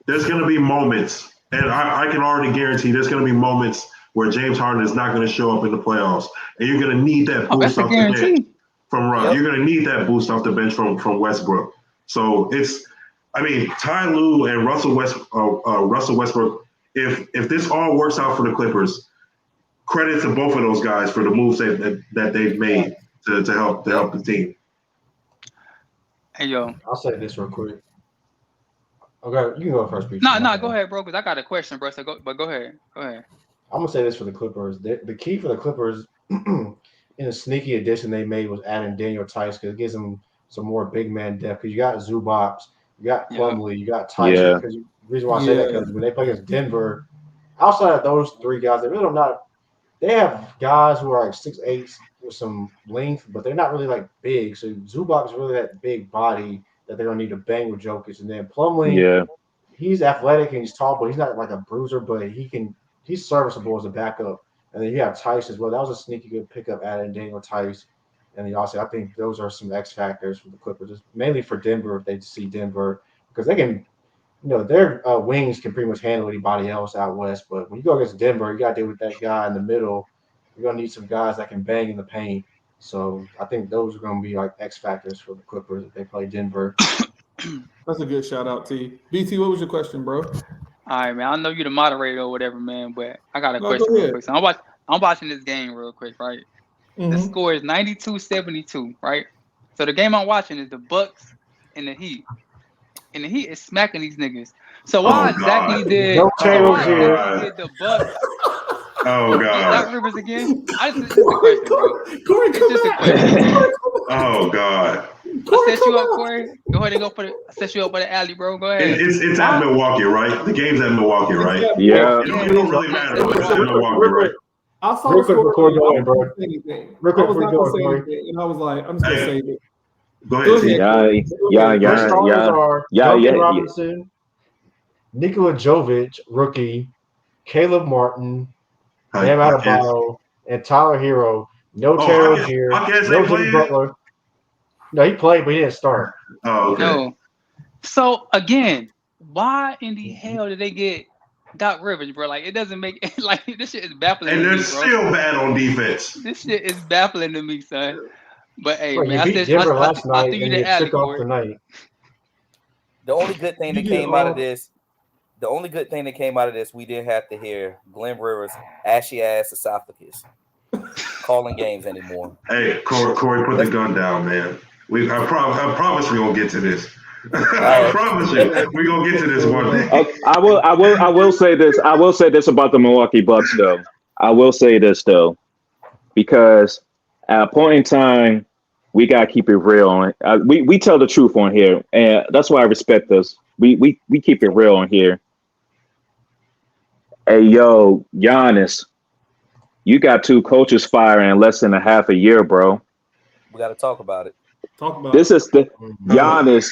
There's gonna be moments, and I can already guarantee there's gonna be moments where James Harden is not gonna show up in the playoffs, and you're gonna need that boost off the bench from Russ. You're gonna need that boost off the bench from Westbrook. So Ty Lue and Russell Westbrook. If this all works out for the Clippers, credit to both of those guys for the moves that they've made to help the team. Hey yo, I'll say this real quick. Okay, you can go first, Pete. No, go ahead, bro. Because I got a question, bro. So go ahead. I'm gonna say this for the Clippers. The key for the Clippers in a sneaky addition they made was adding Daniel Tice because it gives them some more big man depth. Because you got Zubac, you got Plumlee, you got Tyson. Because the reason why I say that because when they play against Denver, outside of those three guys, they really don't not. They have guys who are like 6'8" with some length, but they're not really like big. So Zubac is really that big body that they're gonna need to bang with Jokic. And then Plumlee, he's athletic and he's tall, but he's not like a bruiser, but he's serviceable as a backup. And then you have Tice as well. That was a sneaky good pickup adding Daniel Tice. And also, I think those are some X factors for the Clippers, just mainly for Denver if they see Denver, because they can, their wings can pretty much handle anybody else out west. But when you go against Denver, you got to deal with that guy in the middle. You're going to need some guys that can bang in the paint. So I think those are going to be like X factors for the Clippers if they play Denver. That's a good shout out, T. BT, what was your question, bro? All right, man. I know you're the moderator or whatever, man, but I got a question real quick. So I'm watching this game real quick, right? Mm-hmm. The score is 92-72, right? So the game I'm watching is the Bucks and the Heat. And the Heat is smacking these niggas. So why exactly did the Bucks Doc Rivers again? It's just a question, bro. Corey, it's just a question. Oh God. I set you up, Corey. Go ahead and I set you up for the alley, bro. Go ahead. It's at Milwaukee, right? The game's at Milwaukee, right? Yeah. It don't really matter. It's at Milwaukee, right? I saw the score. Real quick, I was not going to say anything, and I was like, I'm just going to say it. Go ahead. Yeah. Robinson, Nikola Jovic, rookie, Caleb Martin, Bam Adebayo, and Tyler Hero. No Terry Rozier, no Jimmy Butler. No, he played, but he didn't start. Oh, okay. No. So again, why in the hell did they get Doc Rivers, bro? Like, it doesn't make this shit is baffling. And to they're me, still bad on defense. This shit is baffling to me, son. But hey, man, I said last night and you took off tonight. The only good thing that came out of this, we didn't have to hear Glenn Rivers' ashy ass esophagus calling games anymore. Hey, Corey, put the gun down, man. I promise we gonna get to this. I promise you, we're gonna get to this one day. I will say this. I will say this about the Milwaukee Bucks, though. I will say this though, because at a point in time, we gotta keep it real. We tell the truth on here, and that's why I respect us. We keep it real on here. Hey, yo, Giannis, you got 2 coaches firing in less than a half a year, bro. We got to talk about it. This is the Giannis.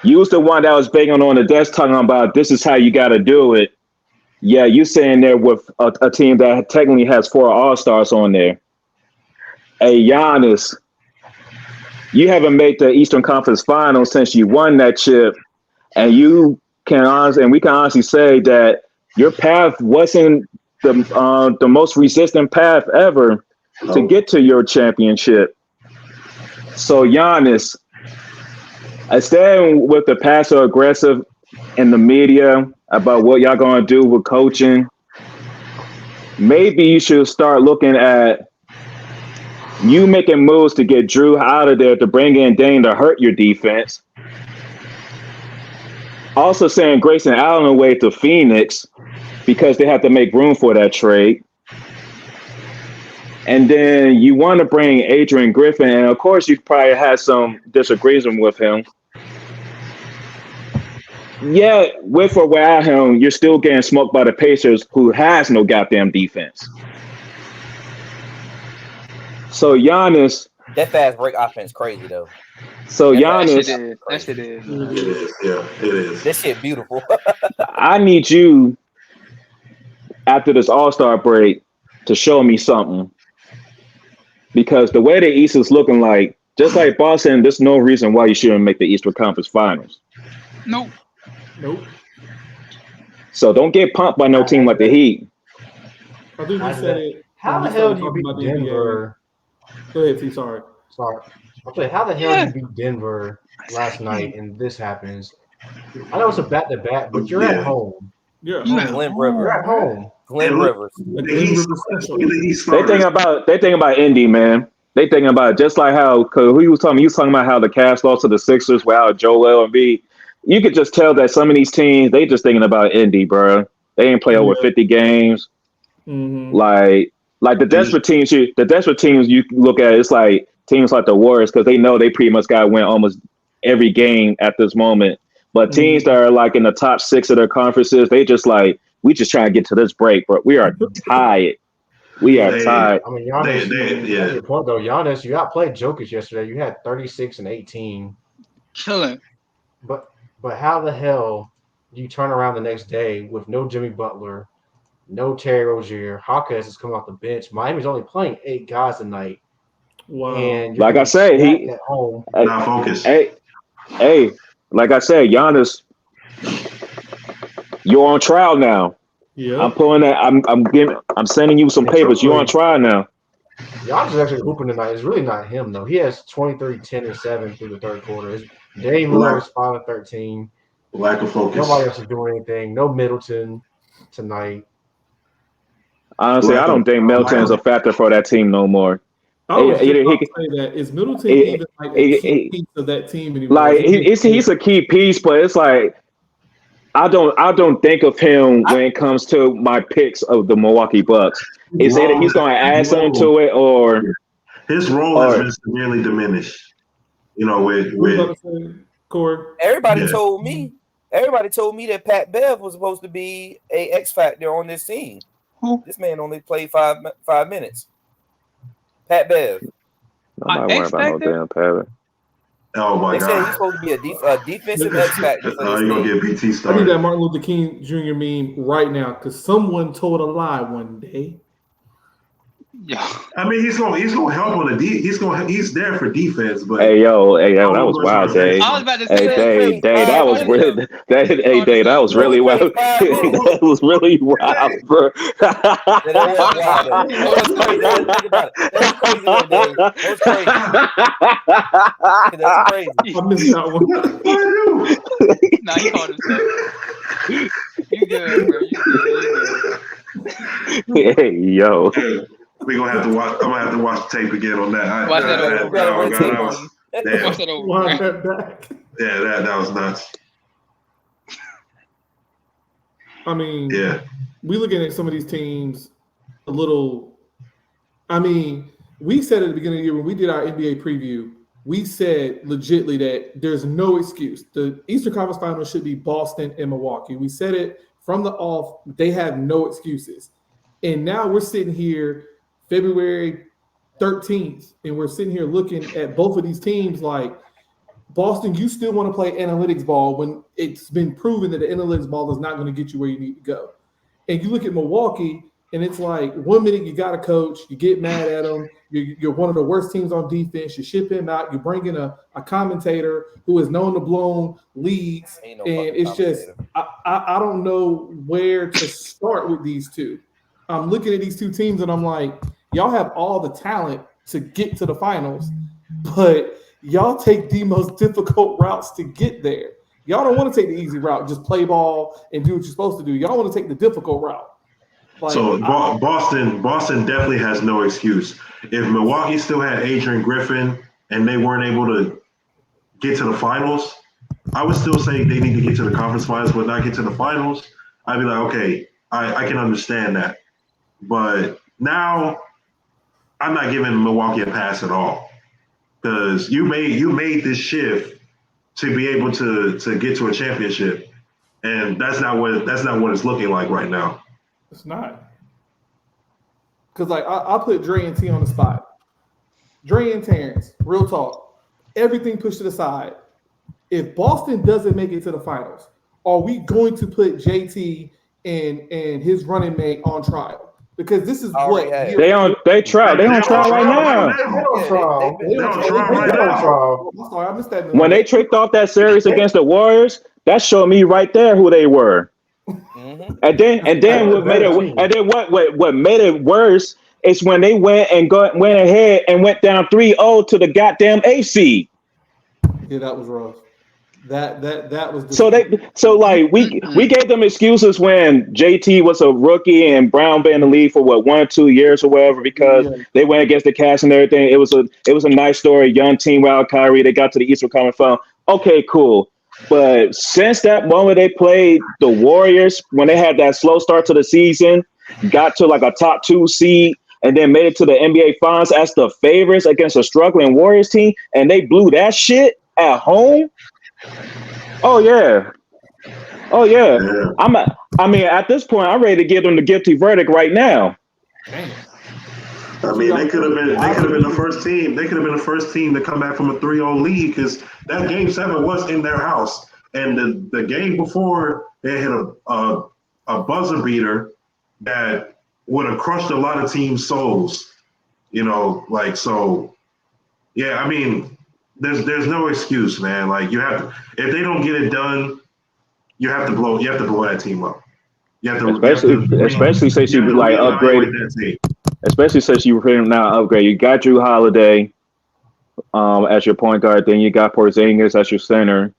You was the one that was banging on the desk talking about this is how you got to do it. Yeah, you saying there with a team that technically has 4 All-Stars on there. Hey, Giannis, you haven't made the Eastern Conference Finals since you won that chip, and we can honestly say that your path wasn't the most resistant path ever to get to your championship. So Giannis, instead with the passive aggressive in the media about what y'all gonna do with coaching, maybe you should start looking at you making moves to get Drew out of there to bring in Dane to hurt your defense. Also saying Grayson Allen away to Phoenix because they have to make room for that trade. And then you want to bring Adrian Griffin, and of course you probably had some disagreement with him. Yeah, with or without him, you're still getting smoked by the Pacers, who has no goddamn defense. So Giannis, That fast break offense crazy though. so That Giannis, That shit is. It is. Yeah, it is. This shit beautiful. I need you after this All-Star break to show me something, because the way the East is looking, like just like Boston, there's no reason why you shouldn't make the Eastern Conference Finals. Nope. So don't get pumped by no team like the Heat. I think we said it. How the hell do you beat Denver? Go ahead, T. Sorry. I'm saying, how the hell do you beat Denver last night and this happens? I know it's a back-to-back, but you're at home. You're at Glenn Rivers. You're at home. Glenn Rivers. They think about Indy, man. They thinking about it just like how, because he was talking about how the Cavs lost to the Sixers without Joel Embiid. You could just tell that some of these teams, they just thinking about Indy, bro. They ain't play over 50 games. Mm-hmm. Like the desperate teams you look at, it's like teams like the Warriors, because they know they pretty much got to win almost every game at this moment. But teams that are like in the top 6 of their conferences, they just like, we just trying to get to this break, bro. We are tired. We are tired. I mean, Giannis, your point though, Giannis, you outplayed Jokic yesterday. You had 36 and 18. Killing. But how the hell do you turn around the next day with no Jimmy Butler, no Terry Rozier, Hawkins has come off the bench. Miami's only playing 8 guys tonight. Wow. And like I said, he at home. Not focused. Hey, like I said, Giannis, you're on trial now. Yeah. I'm pulling that. I'm sending you some papers. You're on trial now. Giannis is actually hooping tonight. It's really not him though. He has 23, 10, and 7 through the third quarter. Dame Lillard's 5 and 13. Lack of focus. Nobody else is doing anything. No Middleton tonight. Honestly, I don't think Middleton is a factor for that team no more. I was just about to say that. Is Middleton even like a key piece of that team anymore? Like he's a key piece, but it's like I don't think of him when it comes to my picks of the Milwaukee Bucks. Is either he's going to add something to it, or his role has been severely diminished. You know, with Corey. Everybody told me that Pat Bev was supposed to be a X factor on this team. This man only played 5 minutes. Pat Bev. I'm not worried about no damn Pat. Oh my they God! said he's supposed to be a defensive X factor. You gonna get BT I started? need that Martin Luther King Jr. meme right now because someone told a lie one day. Yeah. I mean, he's gonna help on the he's there for defense, but hey yo, that was wild, Dave. I was about to say, Dave, that was really, Dave, that was really wild. That was really wild, bro. That's crazy. I missed that one. Nah, he called himself. You good, bro? You good. Hey yo. We're gonna have to watch. I'm gonna have to watch the tape again on that. Watch that over. Watch that over. Watch that back. Yeah, that was nuts. I mean, yeah, we looking at some of these teams a little. I mean, we said at the beginning of the year when we did our NBA preview, we said legitly that there's no excuse. The Eastern Conference Finals should be Boston and Milwaukee. We said it from the off. They have no excuses. And now we're sitting here February 13th, and we're sitting here looking at both of these teams like, Boston, you still want to play analytics ball when it's been proven that the analytics ball is not going to get you where you need to go. And you look at Milwaukee, and it's like 1 minute you got a coach, you get mad at him, you're one of the worst teams on defense, you ship him out, you bring in a commentator who is known to blow leads, and it's just I don't know where to start with these two. I'm looking at these two teams, and I'm like, y'all have all the talent to get to the finals, but y'all take the most difficult routes to get there. Y'all don't want to take the easy route, just play ball and do what you're supposed to do. Y'all want to take the difficult route. Like, so Boston definitely has no excuse. If Milwaukee still had Adrian Griffin and they weren't able to get to the finals, I would still say they need to get to the conference finals, but not get to the finals. I'd be like, okay, I can understand that. But now I'm not giving Milwaukee a pass at all, because you made this shift to be able to get to a championship, and that's not what it's looking like right now. It's not. Because like I'll put Dre and T on the spot. Dre and Terence, real talk. Everything pushed to the side. If Boston doesn't make it to the finals, are we going to put JT and his running mate on trial? Because this is what they on trial right now. They on trial right now. I'm sorry, I missed that. When they tricked off that series against the Warriors, that showed me right there who they were. Mm-hmm. And then what made it worse is when they went ahead and went down 3-0 to the goddamn AC. Yeah, that was rough. That was we gave them excuses when JT was a rookie and Brown been in the league for 1-2 years or whatever because they went against the Cavs and everything. It was a nice story, young team without Kyrie. They got to the Eastern Conference Final. Okay, cool. But since that moment they played the Warriors, when they had that slow start to the season, got to like a top 2 seed, and then made it to the NBA Finals as the favorites against a struggling Warriors team, and they blew that shit at home. Oh yeah. I mean, at this point, I'm ready to give them the guilty verdict right now. I mean, they could have been the first team. They could have been the first team to come back from a 3-0 lead because that Game 7 was in their house, and the game before they hit a buzzer beater that would have crushed a lot of teams' souls. You know, like so. Yeah, I mean. There's no excuse, man. Like you have to, if they don't get it done, you have to blow that team up. You have to especially since you like upgraded that team. Especially since you were now upgrade. You got Drew Holiday as your point guard, then you got Porzingis as your center.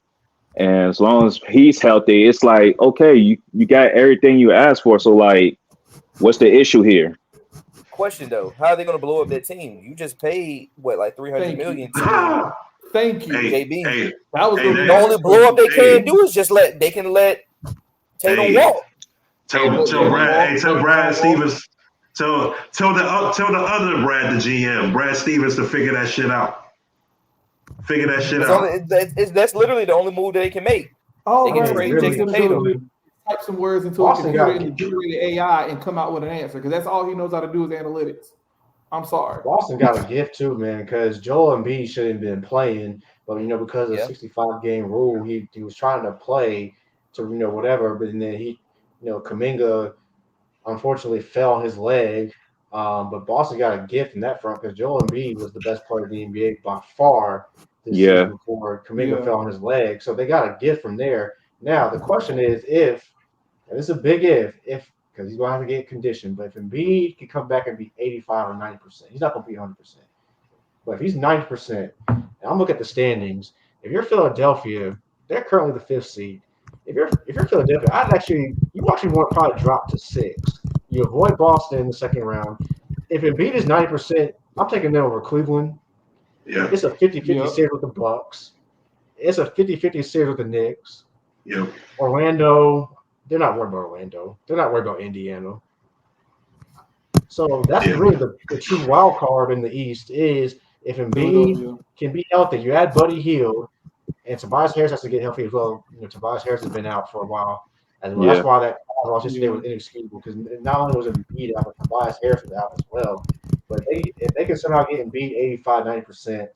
And as long as he's healthy, it's like, okay, you got everything you asked for. So like, what's the issue here? Question though, how are they going to blow up that team? You just paid what, like $300 million to Thank you, JB. That was the only blow up they can do is just let Tatum walk. Tell Brad Stevens, tell the other Brad, the GM, Brad Stevens, to figure that shit out. That's literally the only move that they can make. Oh, they can trade Jason Tatum. Type some words into a computer and generate AI and come out with an answer because that's all he knows how to do is analytics. I'm sorry. Boston got a gift too, man, because Joel Embiid shouldn't have been playing, but because of the 65-game rule, he was trying to play to whatever, but then he, Kuminga unfortunately fell on his leg. But Boston got a gift in that front because Joel Embiid was the best player in the NBA by far this season before Kuminga fell on his leg. So they got a gift from there. Now the question is and this is a big if because he's going to have to get conditioned. But if Embiid can come back and be 85 or 90%, he's not going to be 100%. But if he's 90%, and I'm looking at the standings. If you're Philadelphia, they're currently the 5th seed. If you're Philadelphia, you actually want to probably drop to 6. You avoid Boston in the second round. If Embiid is 90%, I'm taking them over Cleveland. Yeah. It's a 50-50 series with the Bucks. It's a 50-50 series with the Knicks. Yeah. Orlando. They're not worried about Orlando. They're not worried about Indiana. So that's really the true wild card in the East is if Embiid can be healthy. You add Buddy Hield, and Tobias Harris has to get healthy as well. Tobias Harris has been out for a while as well. That's why that loss yesterday was inexcusable because not only was Embiid out, but Tobias Harris was out as well. But if they can somehow get Embiid 85, 90%,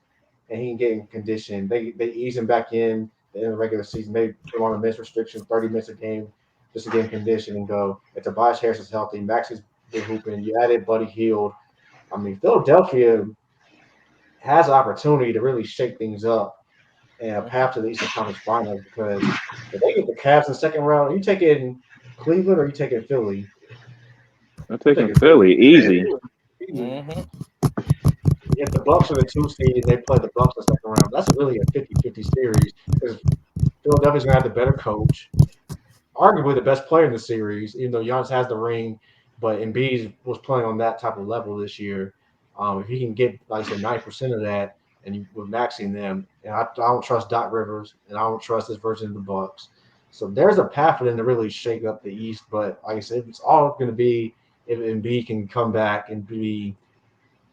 and he can get in condition, they ease him back in the regular season, maybe put him on a minutes restriction, 30 minutes a game, just to get in condition and go. If Tobias Harris is healthy, Max is big hooping, you added Buddy Hield. I mean, Philadelphia has an opportunity to really shake things up and a path to the Eastern Conference Finals because if they get the Cavs in the second round, are you taking Cleveland or are you taking Philly? I'm taking Philly, easy. Mm-hmm. If the Bucks are the 2 seed and they play the Bucks in the second round, that's really a 50-50 series because Philadelphia's going to have the better coach. Arguably the best player in the series, even though Giannis has the ring, but Embiid was playing on that type of level this year. If he can get, like I said, 90% of that, and with maxing them, and I don't trust Doc Rivers, and I don't trust this version of the Bucks. So there's a path for them to really shake up the East. But like I said, it's all going to be if Embiid can come back and be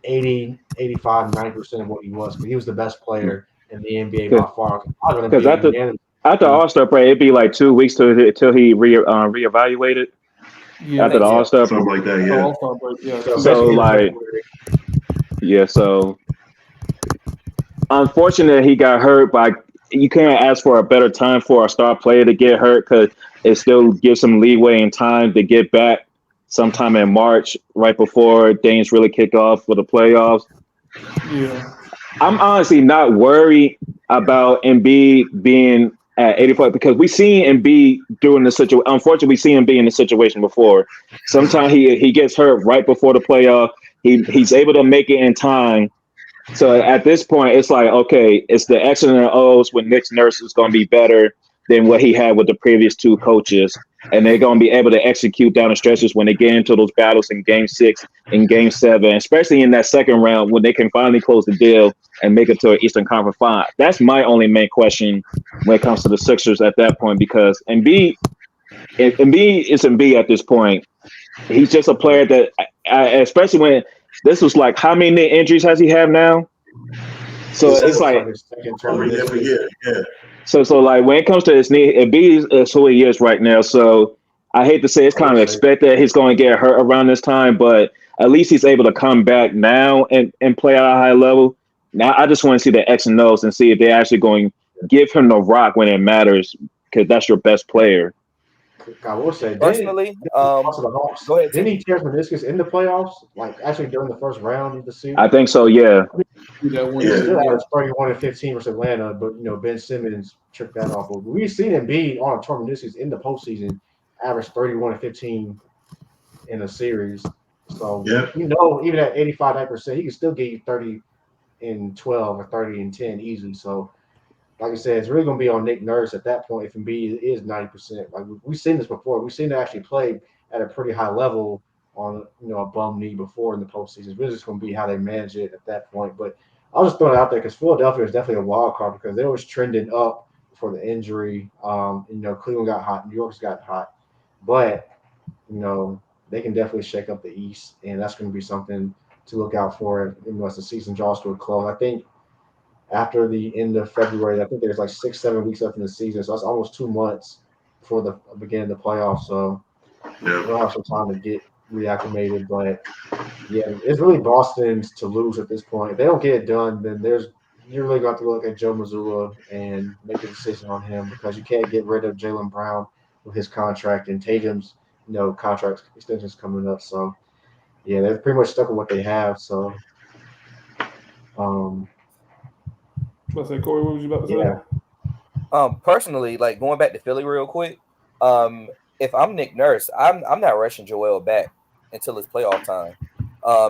80, 85, 90% of what he was, because he was the best player in the NBA by far. After All-Star break, it'd be like 2 weeks till he reevaluated. Yeah, After the All-Star, something like that. Yeah. All-Star break. Yeah. So like, yeah. So unfortunate he got hurt, but you can't ask for a better time for a star player to get hurt because it still gives some leeway and time to get back sometime in March, right before things really kick off for the playoffs. Yeah. I'm honestly not worried about Embiid being at 84 because we seen Embiid doing the situation. Unfortunately, we seen him be in the situation before. Sometimes he gets hurt right before the playoff. He's able to make it in time. So at this point, it's like, okay, it's the X's and O's when Nick Nurse is going to be better than what he had with the previous two coaches. And they're going to be able to execute down the stretches when they get into those battles in Game 6 and Game 7, especially in that second round when they can finally close the deal and make it to an Eastern Conference Final. That's my only main question when it comes to the Sixers at that point, because Embiid is Embiid at this point. He's just a player that, especially when this was like, how many injuries has he had now? So it's like, yeah. So like when it comes to his knee, Embiid is who he is right now. So I hate to say it's kind of expected he's going to get hurt around this time, but at least he's able to come back now and play at a high level. Now I just want to see the X and O's and see if they're actually going to give him the rock when it matters, because that's your best player. I will say, personally, go ahead. Didn't he tear his meniscus in the playoffs? Like actually during the first round of the season? I think so. Yeah. He still averaged 31 and 15 versus Atlanta, but Ben Simmons tripped that off. But we've seen Embiid on a torn meniscus in the postseason average 31 and 15 in a series. So even at 85%, he can still get you 30 and 12 or 30 and 10 easily. So like I said, it's really going to be on Nick Nurse at that point if Embiid is 90%. Like we've seen this before. We've seen him actually play at a pretty high level on a bum knee before in the postseason. It's really just going to be how they manage it at that point. But I'll just throw it out there because Philadelphia is definitely a wild card because they was trending up for the injury. Cleveland got hot, New York's got hot, but they can definitely shake up the East, and that's going to be something to look out for as the season draws to a close. I think after the end of February, I think there's like 6-7 weeks left in the season, so that's almost 2 months before the beginning of the playoffs. So we'll have some time to get reacclimated, but yeah, it's really Boston's to lose at this point. If they don't get it done, then you really got to look at Joe Mazzulla and make a decision on him because you can't get rid of Jaylen Brown with his contract and Tatum's contract extensions coming up. So yeah, they're pretty much stuck with what they have. So What's that, Corey? What was you about to say? Personally, like going back to Philly real quick, if I'm Nick Nurse, I'm not rushing Joel back until it's playoff time.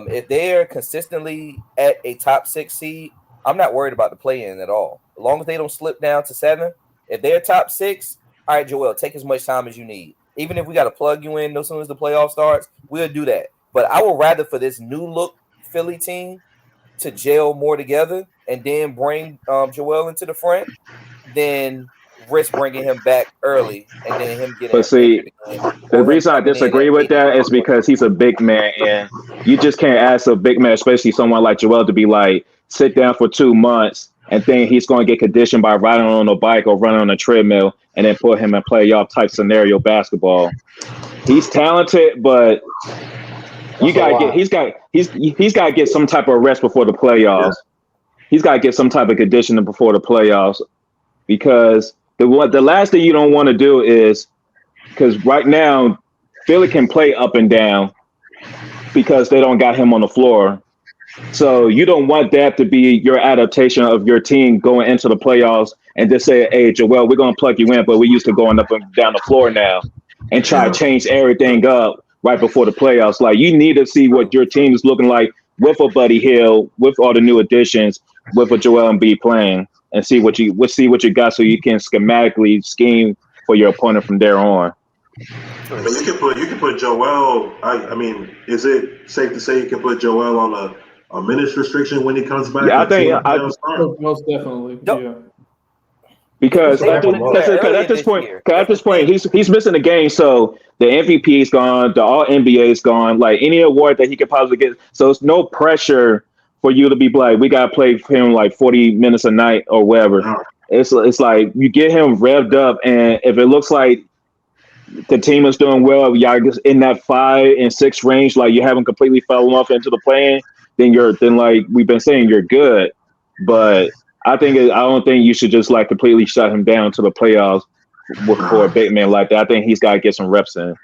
If they're consistently at a top 6 seed, I'm not worried about the play-in at all. As long as they don't slip down to 7, if they're top 6, all right, Joel, take as much time as you need. Even if we got to plug you in as soon as the playoff starts, we'll do that. But I would rather for this new look Philly team to gel more together and then bring Joel into the front than risk bringing him back early and then him getting. But see, the reason I disagree with that is because he's a big man, and you just can't ask a big man, especially someone like Joel, to be like sit down for 2 months and think he's going to get conditioned by riding on a bike or running on a treadmill and then put him in playoff type scenario basketball. He's talented, but he's got to get some type of rest before the playoffs. Yeah. He's got to get some type of conditioning before the playoffs, because the last thing you don't want to do is, because right now Philly can play up and down because they don't got him on the floor. So you don't want that to be your adaptation of your team going into the playoffs and just say, hey, Joel, we're going to plug you in, but we used to going up and down the floor now, and try to change everything up right before the playoffs. Like, you need to see what your team is looking like with a Buddy Hield, with all the new additions, with a Joel Embiid playing, and see what you got, so you can schematically scheme for your opponent from there on. But you can put Joel. I mean, is it safe to say you can put Joel on a minutes restriction when he comes back? Yeah, I think most definitely. Yeah. Because at this point, he's missing a game, so the MVP is gone, the All NBA is gone, like any award that he could possibly get. So it's no pressure for you to be like, we gotta play him like 40 minutes a night or whatever. it's like you get him revved up, and if it looks like the team is doing well, y'all just in that 5 and 6 range, like you haven't completely fallen off into the plan, then like we've been saying, you're good. But I don't think you should just like completely shut him down to the playoffs for a big man like that. I think he's got to get some reps in.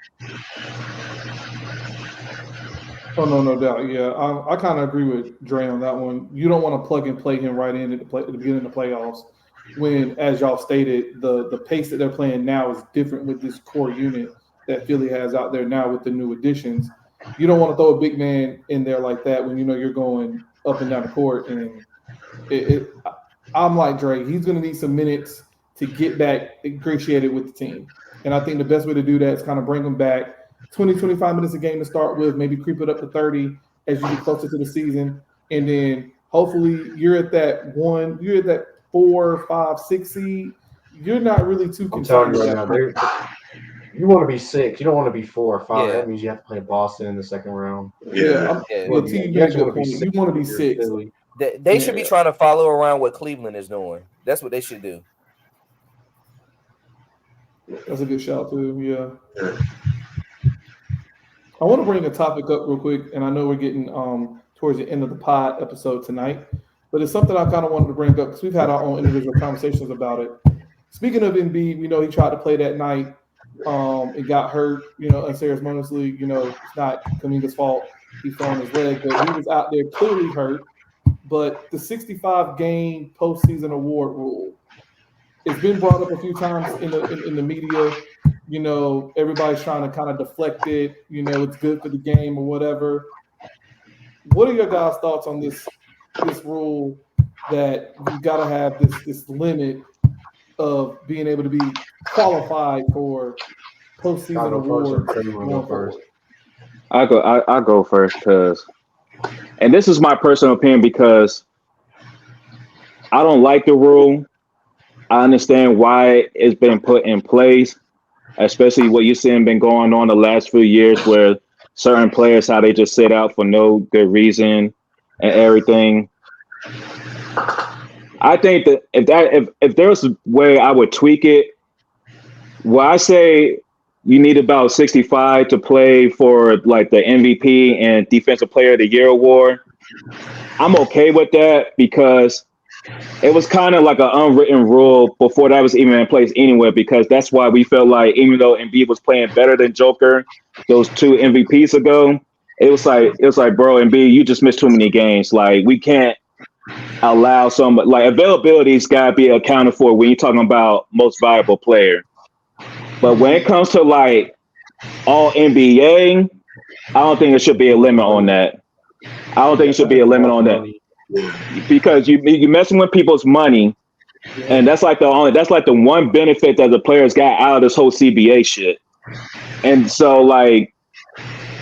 Oh, no doubt. Yeah, I kind of agree with Dre on that one. You don't want to plug and play him right in at the beginning of the playoffs when, as y'all stated, the pace that they're playing now is different with this core unit that Philly has out there now with the new additions. You don't want to throw a big man in there like that when you know you're going up and down the court. And I'm like Dre, he's going to need some minutes to get back ingratiated with the team. And I think the best way to do that is kind of bring him back 20, 25 minutes a game to start with, maybe creep it up to 30 as you get closer to the season. And then hopefully you're at that 4, 5, 6 seed. You're not really too concerned with that. You want to be 6. You don't want to be 4 or 5. Yeah. That means you have to play Boston in the second round. Yeah. You want to be 6. They should be trying to follow around what Cleveland is doing. That's what they should do. That's a good shout too. Yeah. I want to bring a topic up real quick, and I know we're getting towards the end of the pod episode tonight, but it's something I kind of wanted to bring up because we've had our own individual conversations about it. Speaking of Embiid, we know he tried to play that night. It got hurt, unceremoniously. It's not Kuminga's fault. He fell on his leg, but he was out there clearly hurt. But the 65-game postseason award rule, it's been brought up a few times in the media. Everybody's trying to kind of deflect it. It's good for the game or whatever. What are your guys' thoughts on this rule that you got to have this limit of being able to be qualified for postseason awards? I'll go first and this is my personal opinion because I don't like the rule. I understand why it's been put in place, especially what you're seeing been going on the last few years where certain players, how they just sit out for no good reason and everything. I think that if there was a way I would tweak it, well, I say you need about 65 to play for like the MVP and Defensive Player of the Year award. I'm okay with that because it was kind of like an unwritten rule before that was even in place anyway, because that's why we felt like even though Embiid was playing better than Joker those 2 MVPs ago, it was like, bro, Embiid, you just missed too many games. Like, we can't allow availability's got to be accounted for when you're talking about most valuable player. But when it comes to like all NBA, I don't think there should be a limit on that. Because you're messing with people's money, and that's like the one benefit that the players got out of this whole CBA shit. And so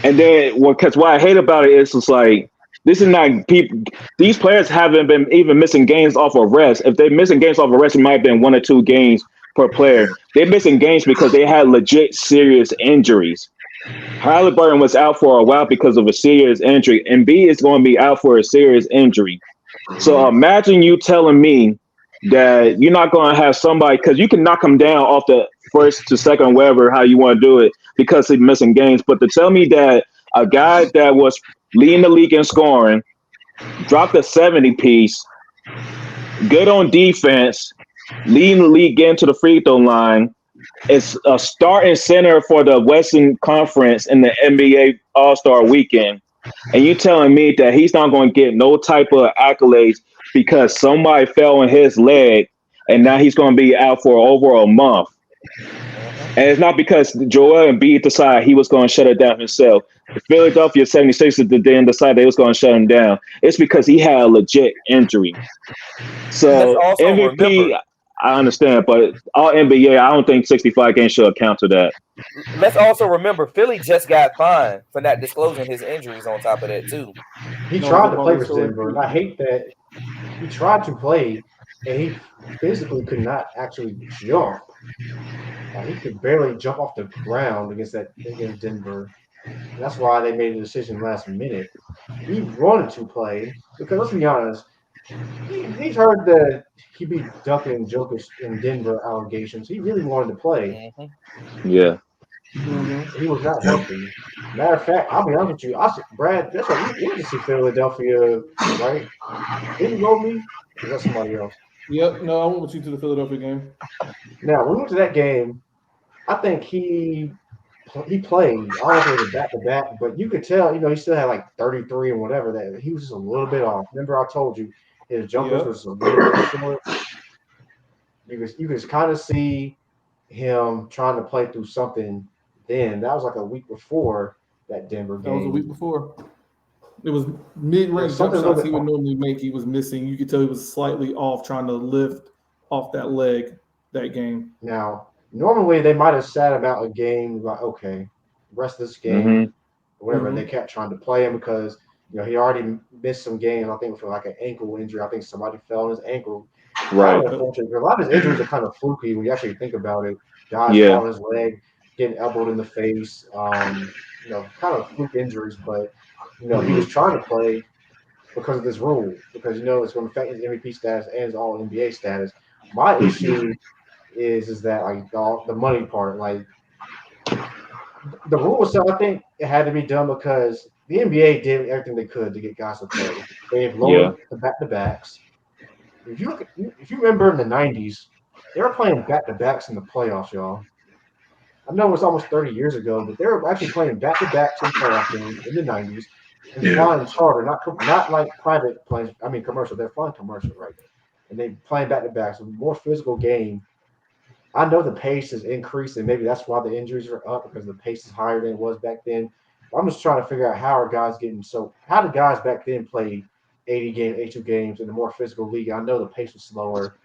because what I hate about it is it's like this is not people. These players haven't been even missing games off of rest. If they're missing games off of rest, it might have been 1 or 2 games per player. They're missing games because they had legit serious injuries. Halliburton was out for a while because of a serious injury, and B is going to be out for a serious injury. So imagine you telling me that you're not going to have somebody, because you can knock him down off the first to second, whatever, how you want to do it, because he's missing games. But to tell me that a guy that was leading the league in scoring, dropped a 70-piece, good on defense, leading the league getting to the free throw line, is a starting center for the Western Conference in the NBA All-Star Weekend, and you telling me that he's not going to get no type of accolades because somebody fell on his leg, and now he's going to be out for over a month. And it's not because Joel Embiid decided he was going to shut it down himself. The Philadelphia 76ers didn't decide they was going to shut him down. It's because he had a legit injury. So MVP, remember, I understand, but all NBA, I don't think 65 games should account to that. Let's also remember, Philly just got fined for not disclosing his injuries on top of that, too. He tried to play for Denver, and I hate that he tried to play, and he physically could not actually jump. He could barely jump off the ground against Denver. And that's why they made a decision last minute. He wanted to play because, let's be honest, he's heard that he be ducking Jokic in Denver allegations. He really wanted to play. Yeah. He was not healthy. Matter of fact, I'll be honest with you. Brad, that's what we went to see Philadelphia, right? Didn't you go with me? Or was that somebody else? Yep. No, I went with you to the Philadelphia game. Now, we went to that game. I think he played. I don't know if it was a back-to-back, but you could tell, he still had like 33 and whatever. That he was just a little bit off. Remember, I told you his jumpers was a little bit short. You could kind of see him trying to play through something. Then that was like a week before that Denver game. That was a week before. It was mid-range jump shots he would normally make. He was missing. You could tell he was slightly off trying to lift off that leg that game. Now, normally they might have sat him out a game. Like, okay, rest of this game, whatever. They kept trying to play him because he already missed some games. I think for like an ankle injury. I think somebody fell on his ankle. Right. A lot of his injuries are kind of fluky when you actually think about it. Guys fall on his leg, getting elbowed in the face. Kind of fluke injuries, but he was trying to play because of this rule, because it's going to affect his MVP status and his All NBA status. My issue is that like the money part, like the rule itself, I think it had to be done because the NBA did everything they could to get guys to play. They've lowered the back-to-backs. If you remember in the '90s, they were playing back-to-backs in the playoffs, y'all. I know it's almost 30 years ago, but they were actually playing back-to-backs in playoff games in the '90s and flying charter, not like private planes. I mean commercial. They're flying commercial, right? And they playing back-to-backs, a more physical game. I know the pace has increased, and maybe that's why the injuries are up because the pace is higher than it was back then. I'm just trying to figure out how the guys back then played 82 games in a more physical league. I know the pace was slower.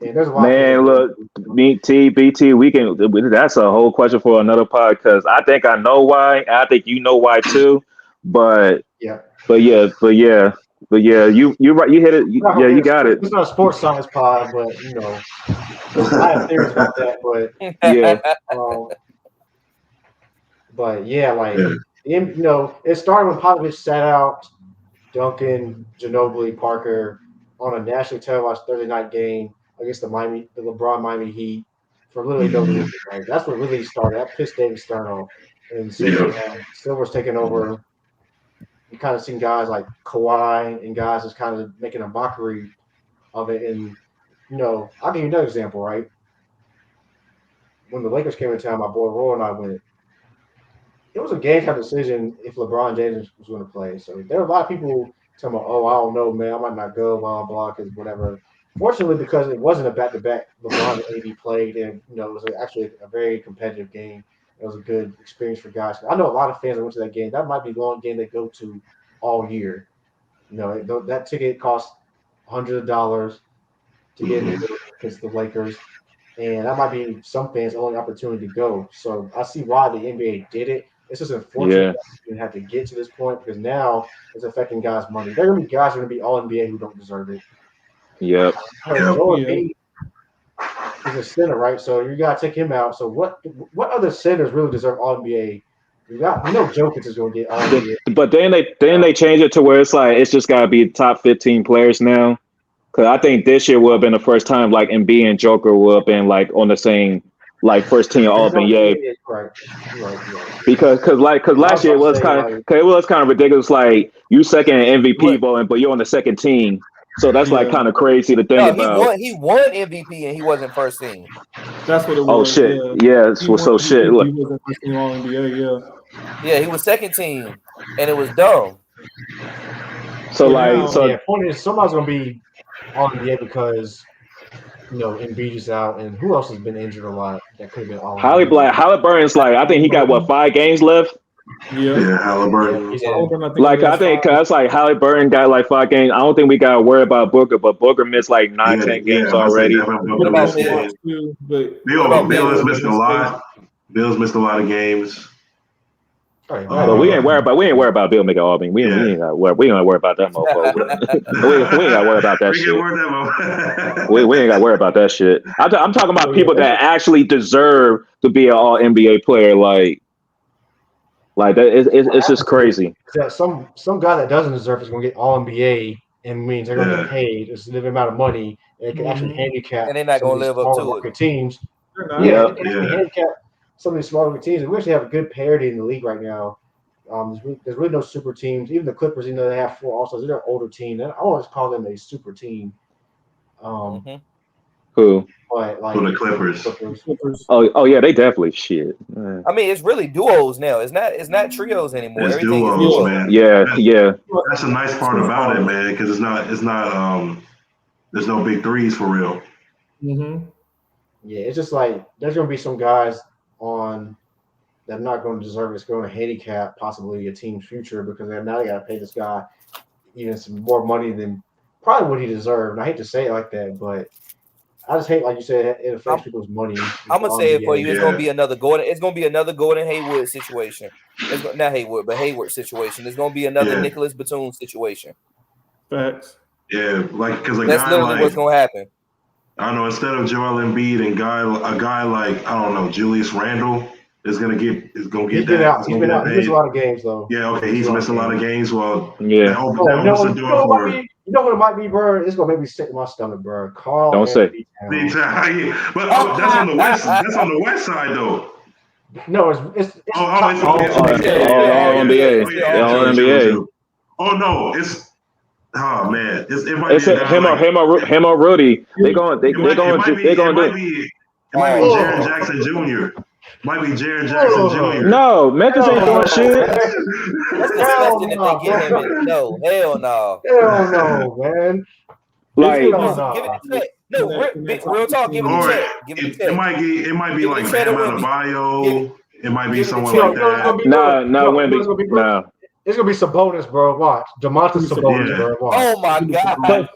And there's a lot BT, that's a whole question for another pod because I think I know why. I think you know why too. But yeah, you're right. You hit it. You got it. It's not a sports science pod, but I have theories about that. But it started when Popovich sat out Duncan, Ginobili, Parker on a nationally televised Thursday night game against the LeBron Miami Heat for literally no reason. Right? That's what really started. That pissed David Stern off. And Silver's taking over. You kind of seen guys like Kawhi and guys just kind of making a mockery of it. And, I'll give you another example, right? When the Lakers came into town, my boy Roy and I went. It was a game-time decision if LeBron James was going to play. So there were a lot of people talking about, I don't know, man, I might not go, blah, blah, because whatever. Fortunately, because it wasn't a back-to-back, LeBron and AD played, and, it was actually a very competitive game. It was a good experience for guys. I know a lot of fans that went to that game. That might be the only game they go to all year. That ticket cost hundreds of dollars to get into against the Lakers. And that might be some fans' only opportunity to go. So I see why the NBA did it. It's just unfortunate that you have to get to this point because now it's affecting guys' money. There are going to be guys who are going to be all NBA who don't deserve it. Yep. Joel Embiid is a center, right? So you got to take him out. So what other centers really deserve all NBA? We know Jokic is going to get all NBA. But then they change it to where it's like it's just got to be top 15 players now. Because I think this year will have been the first time like Embiid and Joker will have been like on the same like first team All NBA. Right. Because last year it was kind of ridiculous. Like you second in MVP voting, but you're on the second team. So that's like kind of crazy to think about. He won MVP and he wasn't first team. That's what it was. Oh shit! Yeah, shit. He wasn't first team All NBA. Yeah, he was second team, and it was dumb. Point is somebody's gonna be All NBA because Embiid is out, and who else has been injured a lot? That could have been all. Halliburton's like I think he got 5 games left. Yeah, Halliburton. I think because like Halliburton got like 5 games. I don't think we got to worry about Booker, but Booker missed like 10 games already. What about Bill? Bill has missed a lot. Bill's missed a lot of games. But we ain't worried about Bill making Albany. We ain't got to worry about that motherfucker. we ain't got to worry about that shit. We ain't got to worry about that shit. I'm talking about people that actually deserve to be an All NBA player. Like that, it's just crazy. Some guy that doesn't deserve is going to get All NBA, and means they're going to get paid a significant amount of money. And it can actually handicap. And they're not going to live up to market it. Teams. Yeah. Handicap some of these small market teams. And we actually have a good parity in the league right now. There's really no super teams. Even the Clippers, even though they have 4 All-Stars, they're an older team. I always call them a super team. Who? But like the Clippers. Oh yeah, they definitely shit. I mean, it's really duos now. It's not trios anymore. It's Everything duos, is duos. man. Yeah. That's a nice part about it, man, because it's not there's no big threes for real. Yeah, it's just like there's going to be some guys on that are not going to deserve it. It's going to handicap possibly a team's future because now they got to pay this guy even some more money than probably what he deserved. And I hate to say it like that, but I just hate, like you said, it affects people's money. I'm gonna say it for you. It's gonna be another Gordon. It's gonna be another Gordon Hayward situation. Not Hayward, but Hayward situation. It's gonna be another Nicholas Batum situation. Facts. Yeah, that's literally what's gonna happen. I don't know. Instead of Joel Embiid and a guy like I don't know Julius Randle is gonna get He's been out. He's missed a lot of games though. Yeah, okay. He's missed a lot of games. Well, you know what it might be, bro? It's gonna make me sick in my stomach, bro. Carl. Don't say. But that's on the west. That's on the west side though. No, it's NBA. NBA. Oh no, it's. Oh man, it's him or Rudy. They're going to do. It might be Jared Jackson Jr. Might be Jared Jackson Jr. No, Memphis ain't doing shit. That's disgusting if they get him in. No, hell no. Hell no, man. Like, give it a check. No, real talk. Give it a check. Give it a check. It might be like Bam Adebayo. It might be someone like that. No, Wemby. No. It's gonna be Sabonis, bro. Watch, Domantas Sabonis, bro. Watch. Oh my god.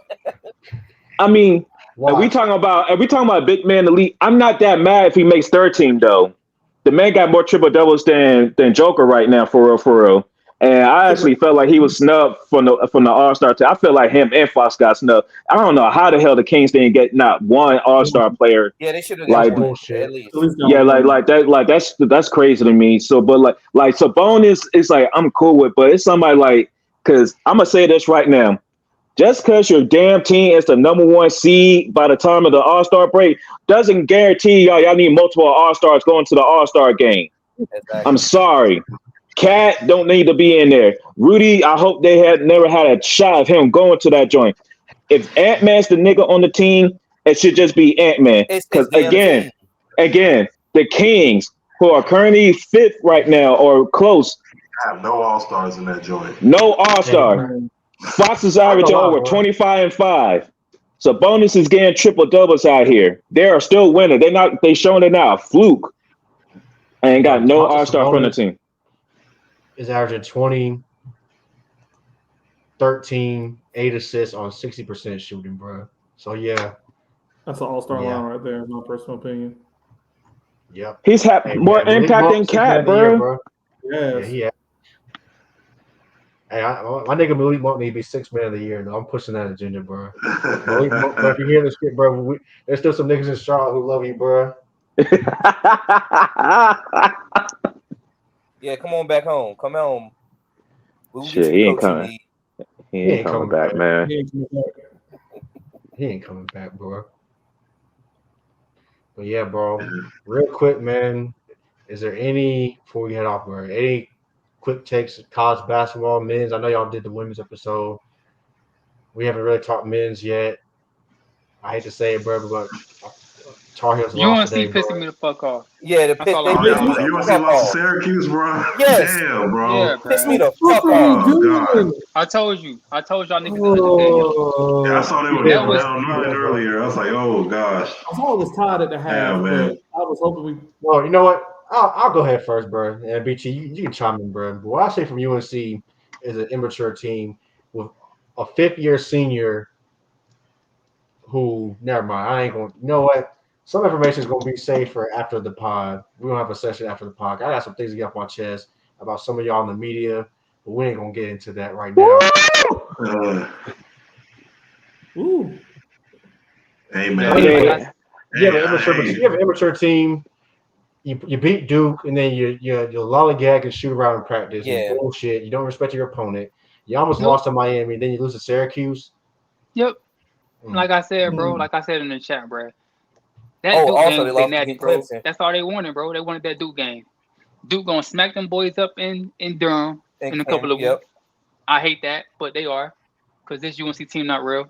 I mean, if we talking about big man elite, I'm not that mad if he makes third team though. The man got more triple doubles than Joker right now, for real. And I actually felt like he was snubbed from the All-Star team. I feel like him and Fox got snubbed. I don't know how the hell the Kings didn't get not one All-Star player. Yeah, they should have got bullshit at least. Yeah, that's crazy to me. So, but like Sabonis is like I'm cool with, but it's somebody like because I'm gonna say this right now. Just because your damn team is the number 1 seed by the time of the All-Star break doesn't guarantee y'all need multiple All-Stars going to the All-Star game. Exactly. I'm sorry. Cat don't need to be in there. Rudy, I hope they had never had a shot of him going to that joint. If Ant-Man's the nigga on the team, it should just be Ant-Man. Because again, the Kings, who are currently 5th right now or close, have no All-Stars in that joint. No All-Star. Fox is averaging over 25 and 5. So Bonus is getting triple doubles out here. They are still winning. They showing it now. Fluke. And ain't got no All-Star from the team. Is averaging 20, 13, 8 assists on 60% shooting, bro. So yeah. That's an all-star line right there, in my personal opinion. Yep. He's had more impact than Cat, bro. Yeah, he has. Hey, my nigga Malik Monk need to be 6th man of the year. No, I'm pushing that agenda, bro. But if you hear this shit, bro, there's still some niggas in Charlotte who love you, bro. Yeah, come on back home. Come home. Shit, he ain't coming. He ain't coming back, man. He ain't coming back, bro. But yeah, bro. Real quick, man. Is there before we head off, bro, any quick takes college basketball, men's? I know y'all did the women's episode. We haven't really talked men's yet. I hate to say it, bro, but Tar Heels lost today, pissing me the fuck off. Yeah, you want to see lost to Syracuse, bro? Yes. Damn, bro. Yeah, piss me the fuck off. I told y'all niggas. Yeah, I saw they were down nothing earlier. I was like, oh gosh. I thought it was tied at the half. Yeah, man. I was hoping Well, you know what? I'll go ahead first, bro. And BT, you can chime in, bro. But what I say from UNC is an immature team with a 5th-year senior who, never mind, I ain't going to, you know what? Some information is going to be saved for after the pod. We're going to have a session after the pod. I got some things to get off my chest about some of y'all in the media, but we ain't going to get into that right now. Ooh. Hey, man. You have an immature team. You beat Duke, and then you lollygag and shoot around in practice. Yeah. Bullshit. You don't respect your opponent. You almost lost to Miami, then you lose to Syracuse. Yep. Like I said, bro. Like I said in the chat, bro. That Duke also game they was lost natty, against bro. Clemson. That's all they wanted, bro. They wanted that Duke game. Duke gonna smack them boys up in Durham in a couple of weeks. I hate that, but they are, because this UNC team not real.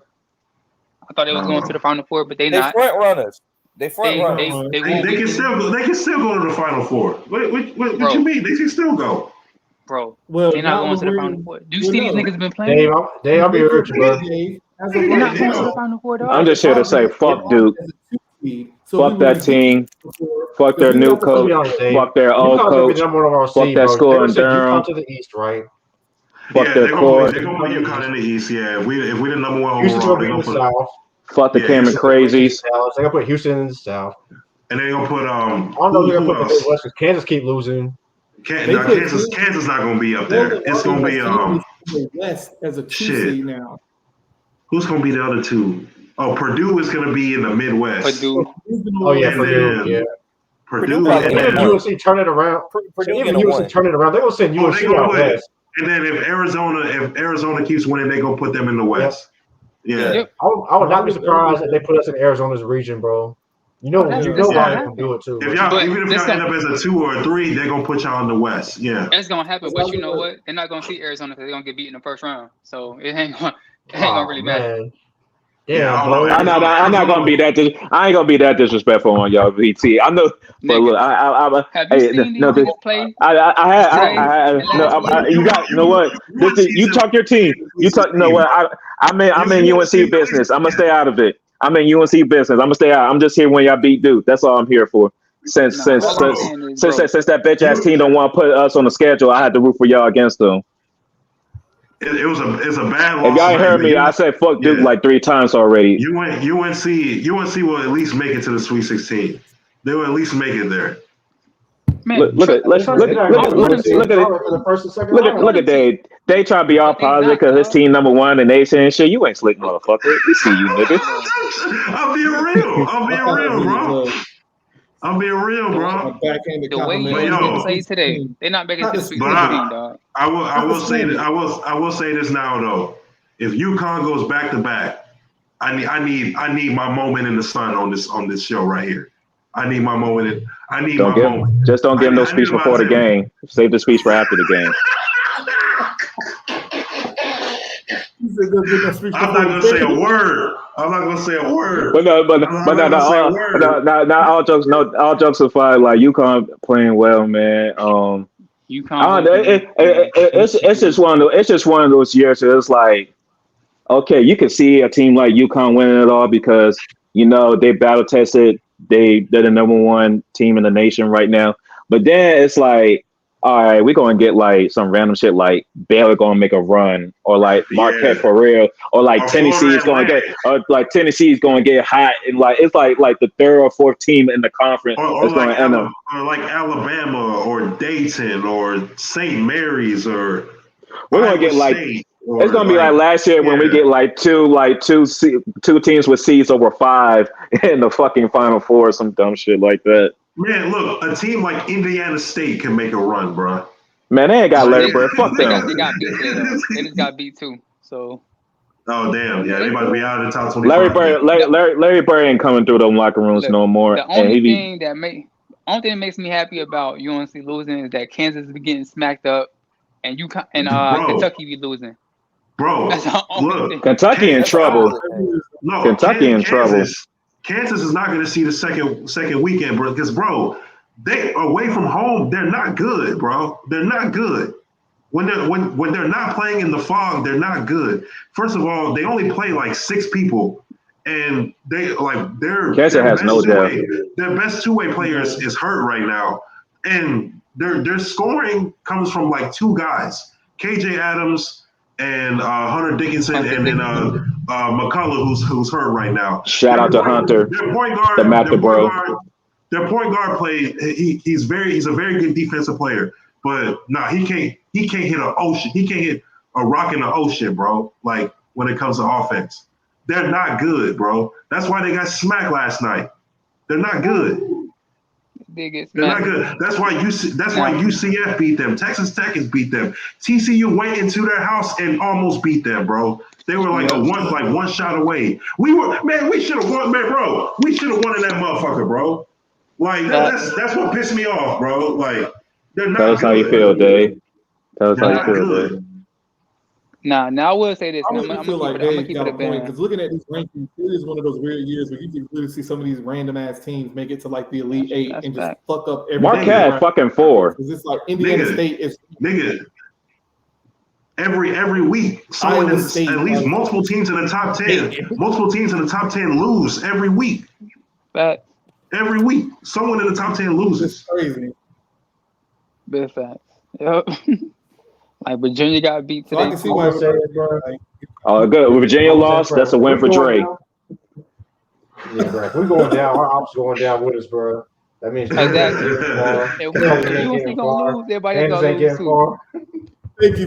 I thought they was going to the Final Four, but they not. Front runners. They can still go to the Final Four. What you mean? They can still go. Bro, well, they're not going to the Final Four. Do you see these niggas been playing? Dave, I'll be with you, bro. They're not going to the Final Four, dog. I'm just here to say, fuck Duke. Fuck that team. Fuck their new coach. Fuck their old coach. Fuck that school in Durham. To the East, right? Fuck their core. They're going to put UConn in the East. Yeah, if we the number one overall, they're going to put South. Fuck the Cameron Crazies. They're going to put Houston in the South. And they're going to put I don't know. They're going to put the Midwest because Kansas keep losing. Kansas not going to be up there. It's going to be the West as a 2 seed now. Who's going to be the other two? Oh, Purdue is going to be in the Midwest. Purdue. Oh yeah, Purdue. Yeah. Purdue. Even UNC turn it around. Even UNC turn it around. They're going to send UNC out west. And then if Arizona keeps winning, they're going to put them in the West. Yeah. Yep. I would not be surprised if they put us in Arizona's region, bro. You know why they can do it too. Even if y'all end up as a 2 or a 3, they're gonna put y'all in the West. Yeah, that's gonna happen. But you know what? They're not gonna see Arizona because they're gonna get beat in the first round. So it ain't gonna really matter. Yeah, I'm not gonna be that. I ain't gonna be that disrespectful on y'all, VT. I know, but look, have you seen these niggas play? You got. You know what? You talk your team. You talk. You know what? I'm in UNC business. I'm gonna stay out of it. I'm in UNC business. I'm gonna stay out. I'm just here when y'all beat Duke. That's all I'm here for. Since that bitch ass team don't want to put us on the schedule, I had to root for y'all against them. It's a bad loss. If y'all ain't heard me, I said fuck Duke like 3 times already. UNC will at least make it to the Sweet 16. They will at least make it there. Man, look at Dave. They try to be all positive because his team number 1 in the nation and shit. You ain't slick, motherfucker. We see you, nigga. I'm being real, bro. I'm being real, bro. The way you say today, they're not making it to the Sweet 16, dog. I will say this now though. If UConn goes back to back, I need my moment in the sun on this show right here. I need my moment. Moment. Just don't give him no speech before the game. Save the speech for after the game. I'm not gonna say a word. But all jokes aside, like UConn playing well, man. It's just one of those years. It's like, okay, you can see a team like UConn winning it all because they battle tested. They're the number 1 team in the nation right now. But then it's like, all right, we're going to get like some random shit like Baylor going to make a run or like Marquette for real or like Tennessee is going to get hot and like it's like the 3rd or 4th team in the conference is going to end up. Or like Alabama or Dayton or St. Mary's or we're going to get like it's going to be like last year when we get like two teams with seeds over 5 in the fucking Final Four or some dumb shit like that. Man, look, a team like Indiana State can make a run, bro. Man, they ain't got Larry Bird. Fuck them. They got beat today, though. They just got beat too. So. Oh damn! Yeah, they about to be out of the top 25. Larry Bird ain't coming through them locker rooms no more. The only thing that makes me happy about UNC losing is that Kansas be getting smacked up, and Kentucky be losing. Bro, look, Kentucky in trouble. No, Kentucky in trouble. Kansas is not going to see the second weekend, bro. Because, bro, they away from home. They're not good, bro. They're not good. When they're not playing in the fog, they're not good. First of all, they only play like 6 people, and their has no depth. Their best 2-way player is hurt right now, and their scoring comes from like 2 guys, KJ Adams and Hunter Dickinson, and then McCullough, who's hurt right now. Shout out to Hunter, their point guard, the Master Bro. Their point guard plays. He's a very good defensive player, but he can't hit an ocean. He can't hit a rock in the ocean, bro. Like when it comes to offense, they're not good, bro. That's why they got smacked last night. They're not good. They're not good. That's why UCF beat them. Texas Tech has beat them. TCU went into their house and almost beat them, bro. They were like one shot away. We should have won, man, bro. We should have won in that motherfucker, bro. Like that's what pissed me off, bro. Like they're not. Tell us how you feel, Dave. Tell us how you feel, Dave. Now I will say this. I really feel like Dave got a point because looking at these rankings, it is one of those weird years where you can really see some of these random ass teams make it to like the Elite Eight and just fuck up everything. Marquette fucking 4. Because it's like Indiana State is every week. Someone at least multiple teams in the top 10. Multiple teams in the top 10 lose every week. But every week, someone in the top 10 loses. It's crazy. Big facts. Yep. Like Virginia got beat today. So I can see why good. Virginia lost. That's a win for Dre. Yeah, bro. If we're going down, our ops going down with us, bro. That means exactly. If we gonna lose, everybody gonna lose too.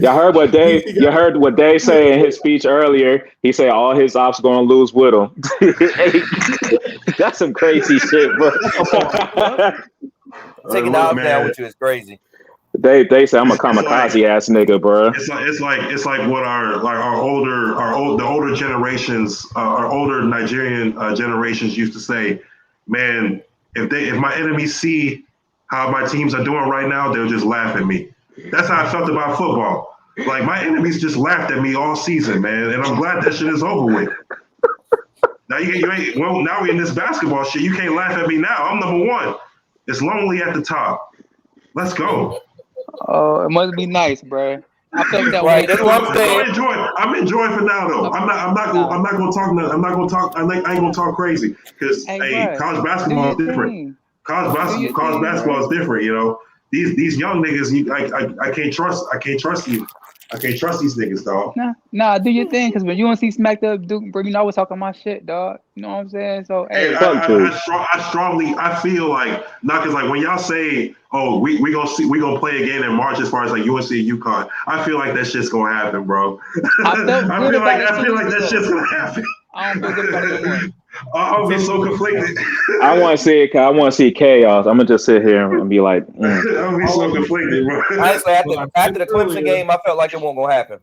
Y'all heard what Dave? You heard what Dave said in his speech earlier. He said all his ops gonna lose with him. That's some crazy shit, bro. Taking the ops down with you is crazy. They say I'm a kamikaze ass nigga, bro. It's like what the older generations, our older Nigerian generations used to say, man, if my enemies see how my teams are doing right now, they'll just laugh at me. That's how I felt about football. Like my enemies just laughed at me all season, man, and I'm glad that shit is over with. Now you ain't now we're in this basketball shit. You can't laugh at me now. I'm number one. It's lonely at the top. Let's go. Oh, it must be nice, bro. I felt that right, way. That's what I'm saying. I'm enjoying for now, though. I ain't gonna talk crazy because college basketball is different. College basketball is different. You know, these young niggas, I can't trust. I can't trust you. I can't trust these niggas, dog. Nah, do your thing, because when UNC smacked up Duke, bro, you know I was talking my shit, dog. You know what I'm saying? So, hey, I feel like because like when y'all say, oh, we gonna play a game in March as far as like UNC and UConn, I feel like that shit's gonna happen, bro. I feel like that shit's gonna happen. I don't feel good about it anymore. I'll be so conflicted. I want to see it. I want to see chaos. I'm gonna just sit here and be like, I'll be so conflicted, bro. Honestly, after the Clemson game, I felt like it won't gonna happen.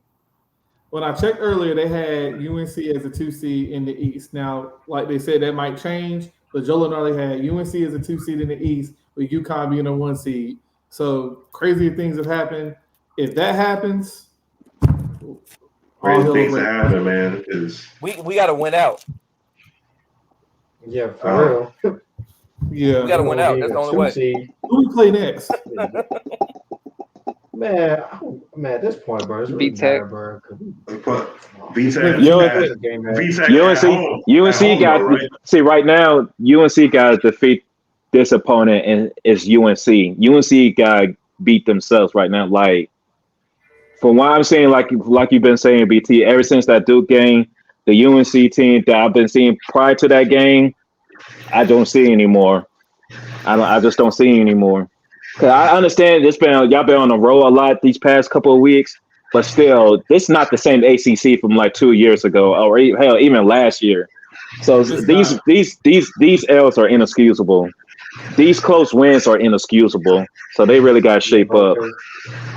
When I checked earlier, they had UNC as a 2 seed in the East. Now, like they said, that might change, but Joe Lenardi had UNC as a 2 seed in the East, with UConn being a 1 seed. So crazy things have happened. If that happens, crazy things happen, man. We got to win out. Yeah, for real. Yeah, we got to win out. That's the only way. Who we play next? Man, at this point, bro, it's really bad, bro. UNC got see right now. UNC got to defeat this opponent, and it's UNC. UNC got to beat themselves right now. Like from what I'm saying, like you've been saying, BT, ever since that Duke game, the UNC team that I've been seeing prior to that game, I don't see anymore. I just don't see anymore. I understand y'all been on the road a lot these past couple of weeks, but still, this is not the same ACC from like 2 years ago, or hell, even last year. So these L's are inexcusable. These close wins are inexcusable. So they really got to shape up.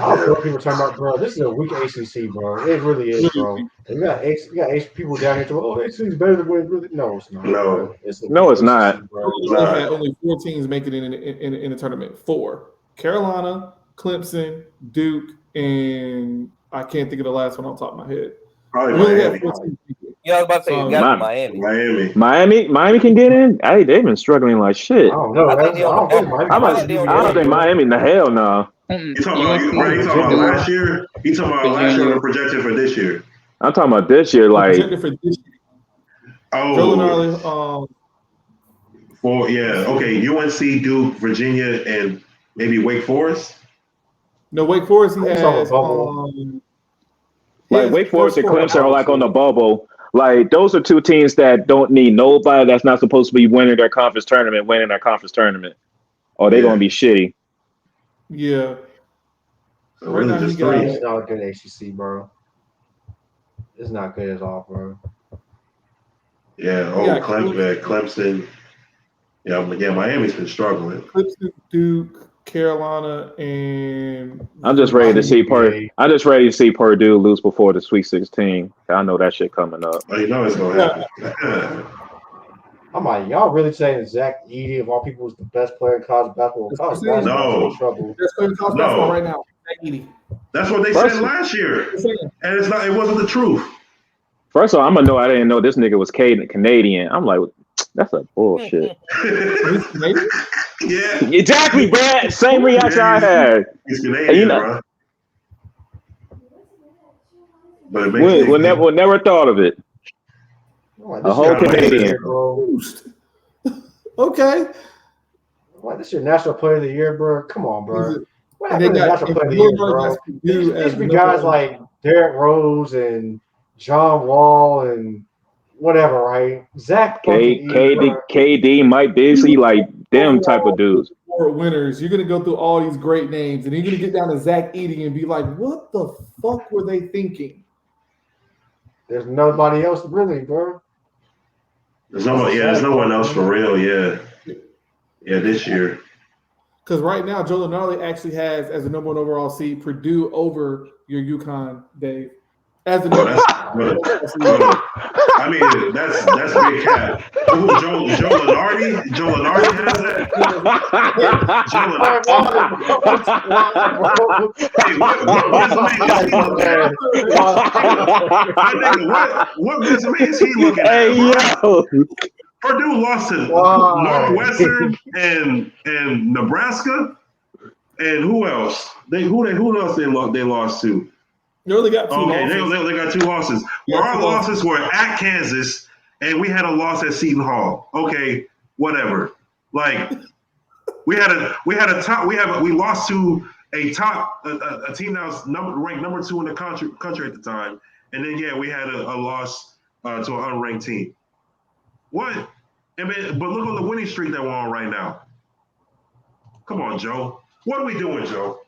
I feel people talking about, bro, this is a weak ACC, bro. It really is, bro. We got people down here to, ACC is better than what it really. No, it's not. No, it's not. Bro. We had only 4 teams make it in the tournament. 4: Carolina, Clemson, Duke, and I can't think of the last one on top of my head. Probably Miami. Yeah, I was about to say you got Miami can get in. Hey, they've been struggling like shit. I don't know. I don't think Miami in the hell no. You talking about last year? You talking about last year or projected for this year? I'm talking about this year, like. Projected for this year. Okay. UNC, Duke, Virginia, and maybe Wake Forest. No, Wake Forest. He has Wake Forest and Clemson are like on the bubble. Like those are 2 teams that don't need nobody that's not supposed to be winning their conference tournament, or they're gonna be shitty. Yeah. So really just 3. It's not a good ACC, bro. It's not good at all, bro. Yeah. Clemson. Yeah. Miami's been struggling. Clemson, Duke, Carolina and I'm just ready to see Purdue lose before the Sweet 16. I know that shit coming up. Oh, you know it's gonna happen. I'm like, y'all really saying Zach Edey of all people was the best player in college basketball? College basketball is in trouble. Best player in college basketball right now. Zach Edey. That's what they said last year, and it's not. It wasn't the truth. First of all, I didn't know this nigga was Canadian. I'm like, that's a bullshit. He's Canadian? Yeah, exactly, Brad. Same reaction I had. He's Canadian, bro. But we'll never thought of it. A whole Canadian. Okay. What? This is your national player of the year, bro? Come on, bro. What happened to national player of the year, bro? These be guys like Derrick Rose and John Wall and whatever, right? Zach KD, Mike Beasley, like them type of dudes. Winners. You're gonna go through all these great names, and you're gonna get down to Zach Edey and be like, "What the fuck were they thinking?" There's nobody else really, bro. There's no one else for real. Yeah, this year. Because right now, Joe Lunardi actually has, as the number 1 overall seed, Purdue over your UConn, Dave. As the number I mean, that's big cap. Joe Lunardi? Joe Lunardi has that? What resume is he looking at? Yo. Purdue lost to Northwestern and Nebraska, and who else? Who else they lost to? They only got 2 losses. They got 2 losses. Well, our losses were at Kansas, and we had a loss at Seton Hall. Okay, whatever. Like we lost to a team that was ranked number 2 in the country at the time, and then we had a loss to an unranked team. What? I mean, but look on the winning streak that we're on right now. Come on, Joe. What are we doing, Joe?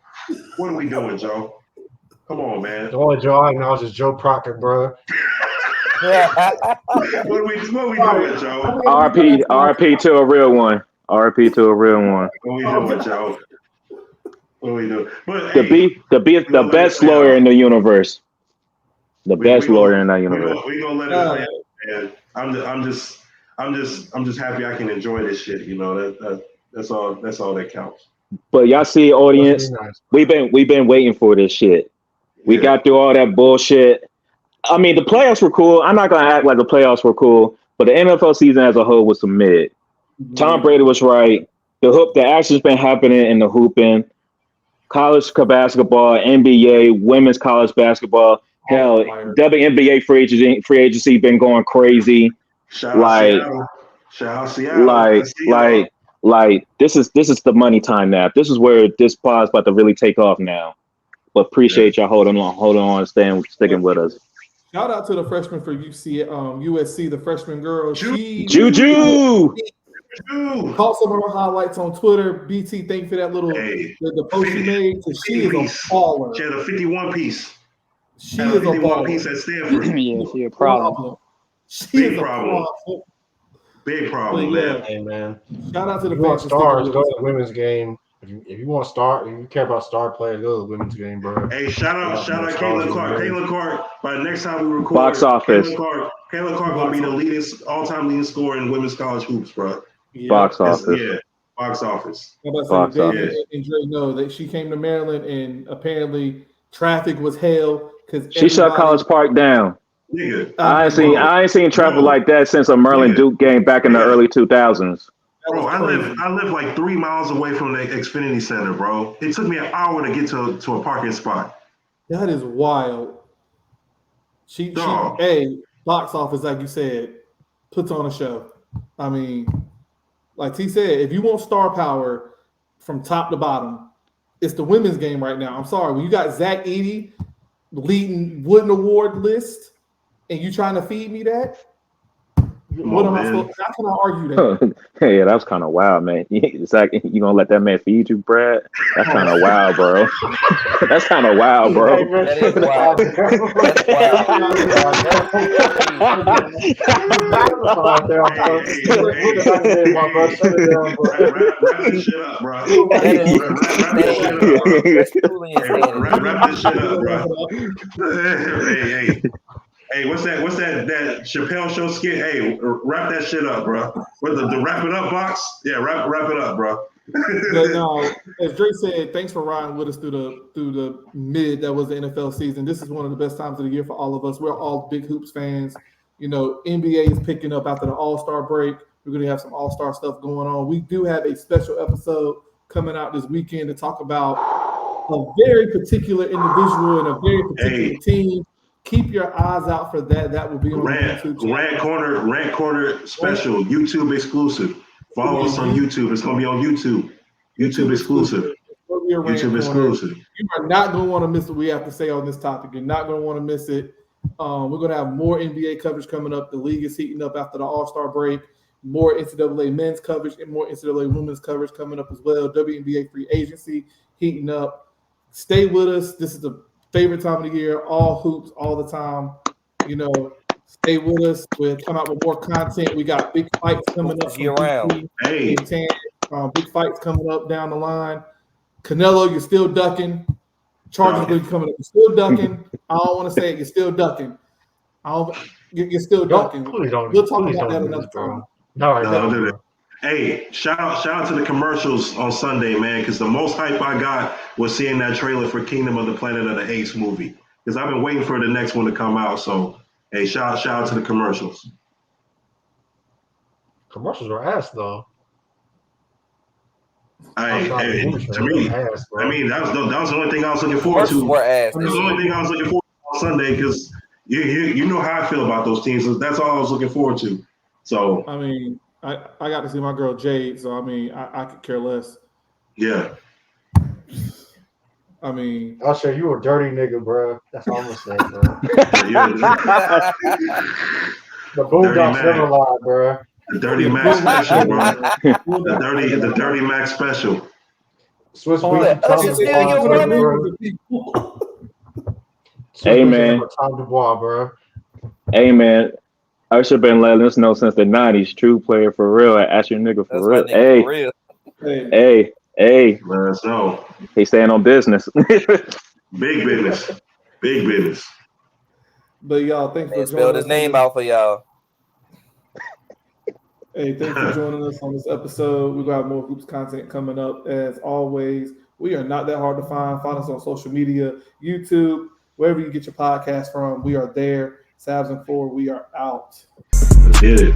Come on, man. The only Joe I acknowledge is Joe Proctor, bro. What are we doing, Joe? RP to a real one. RP to a real one. What are we doing, Joe? What are we doing? But the best lawyer in the universe. The best lawyer in that universe. We gonna let it play, man. I'm just happy I can enjoy this shit. You know that's all that counts. But y'all see, audience, we've been waiting for this shit. We got through all that bullshit. I mean, the playoffs were cool. I'm not gonna act like the playoffs were cool, but the NFL season as a whole was some mid. Tom Brady was right. The action's been happening in the hooping, college basketball, NBA, women's college basketball. Hell, WNBA free agency been going crazy. Shout out Seattle. Like this is the money time now. This is where this pod's about to really take off now. But appreciate y'all holding on, sticking with us. Shout out to the freshman for USC, the freshman girl. Juju. Caught some of her highlights on Twitter. BT, thank you for that little the post she made. She is a baller. She had a 51 piece. She is a 51 piece at Stanford. Yeah, she a problem. Big problem. Big problem, man. Hey, man. Shout out to the stars. Go to the women's game. If you want to start, if you care about star players, go to the women's game, bro. Hey, shout out Caitlin Clark. Caitlin Clark, by the next time we record, box office. Caitlin Clark will be the all-time leading scorer in women's college hoops, bro. Yeah. Box office. Yeah, box office. David and Dre know that she came to Maryland and apparently traffic was hell because she shut College Park down. Nigga, I ain't seen traffic like that since a Maryland Duke game back in the early 2000s. Bro, I live like 3 miles away from the Xfinity Center, bro. It took me an hour to get to a parking spot. That is wild. She box office, like you said, puts on a show. I mean, like T said, if you want star power from top to bottom, it's the women's game right now. I'm sorry. When you got Zach Edey leading Wooden Award list and you trying to feed me that, What am I supposed? How can I argue that? Yeah, that was kind of wild, man. It's like you gonna let that man feed you, Brad? That's kind of wild, bro. That's kind of wild, bro. That is wild. Wrap this shit up, bro. Wrap this shit up, bro. Hey, what's that Chappelle show skit? Hey, wrap that shit up, bro. With the wrap it up box? Yeah, wrap it up, bro. But no, as Drake said, thanks for riding with us through the mid that was the NFL season. This is one of the best times of the year for all of us. We're all big hoops fans. You know, NBA is picking up after the All-Star break. We're going to have some All-Star stuff going on. We do have a special episode coming out this weekend to talk about a very particular individual and a very particular team. Keep your eyes out for that. That will be on YouTube channel. Rant Corner special, YouTube exclusive. Follow us on YouTube. It's going to be on YouTube. YouTube exclusive. YouTube exclusive. You are not going to want to miss what we have to say on this topic. You're not going to want to miss it. We're going to have more NBA coverage coming up. The league is heating up after the All-Star break. More NCAA men's coverage and more NCAA women's coverage coming up as well. WNBA free agency heating up. Stay with us. This is the favorite time of the year. All hoops, all the time. You know, stay with us. We'll come out with more content. We got big fights coming up. Year round. Hey. Big fights coming up down the line. Canelo, you're still ducking. Charges will be coming up. You're still ducking. I don't want to say it. You're still ducking. You're still ducking. We'll talk about that another time. No, don't do that. Hey, shout out to the commercials on Sunday, man, because the most hype I got was seeing that trailer for Kingdom of the Planet of the Apes movie. Because I've been waiting for the next one to come out. So, hey, shout out to the commercials. Commercials are ass, though. To me, that was the only thing I was looking forward to. That was the only thing I was looking forward to on Sunday because you know how I feel about those teams. So that's all I was looking forward to. So I mean, I got to see my girl Jade, so I mean, I could care less. Yeah. I mean, I'll show you a dirty nigga, bro. That's all I'm gonna say, bro. The Boondocks never lie, bro. The Dirty Mac special, bro. The Dirty Mac special. Swiss Hey man. Tom Dubois, bro. Hey man. I should have been letting us know since the 90s. True player for real. Ask your nigga for real. Hey. Let us know. He staying on business. Big business. But y'all, thanks for joining us. Spelled his name out for y'all. Hey, thanks for joining us on this episode. We got more hoops content coming up. As always, we are not that hard to find. Find us on social media, YouTube, wherever you get your podcast from. We are there. Sabs and 4, we are out. Let's get it.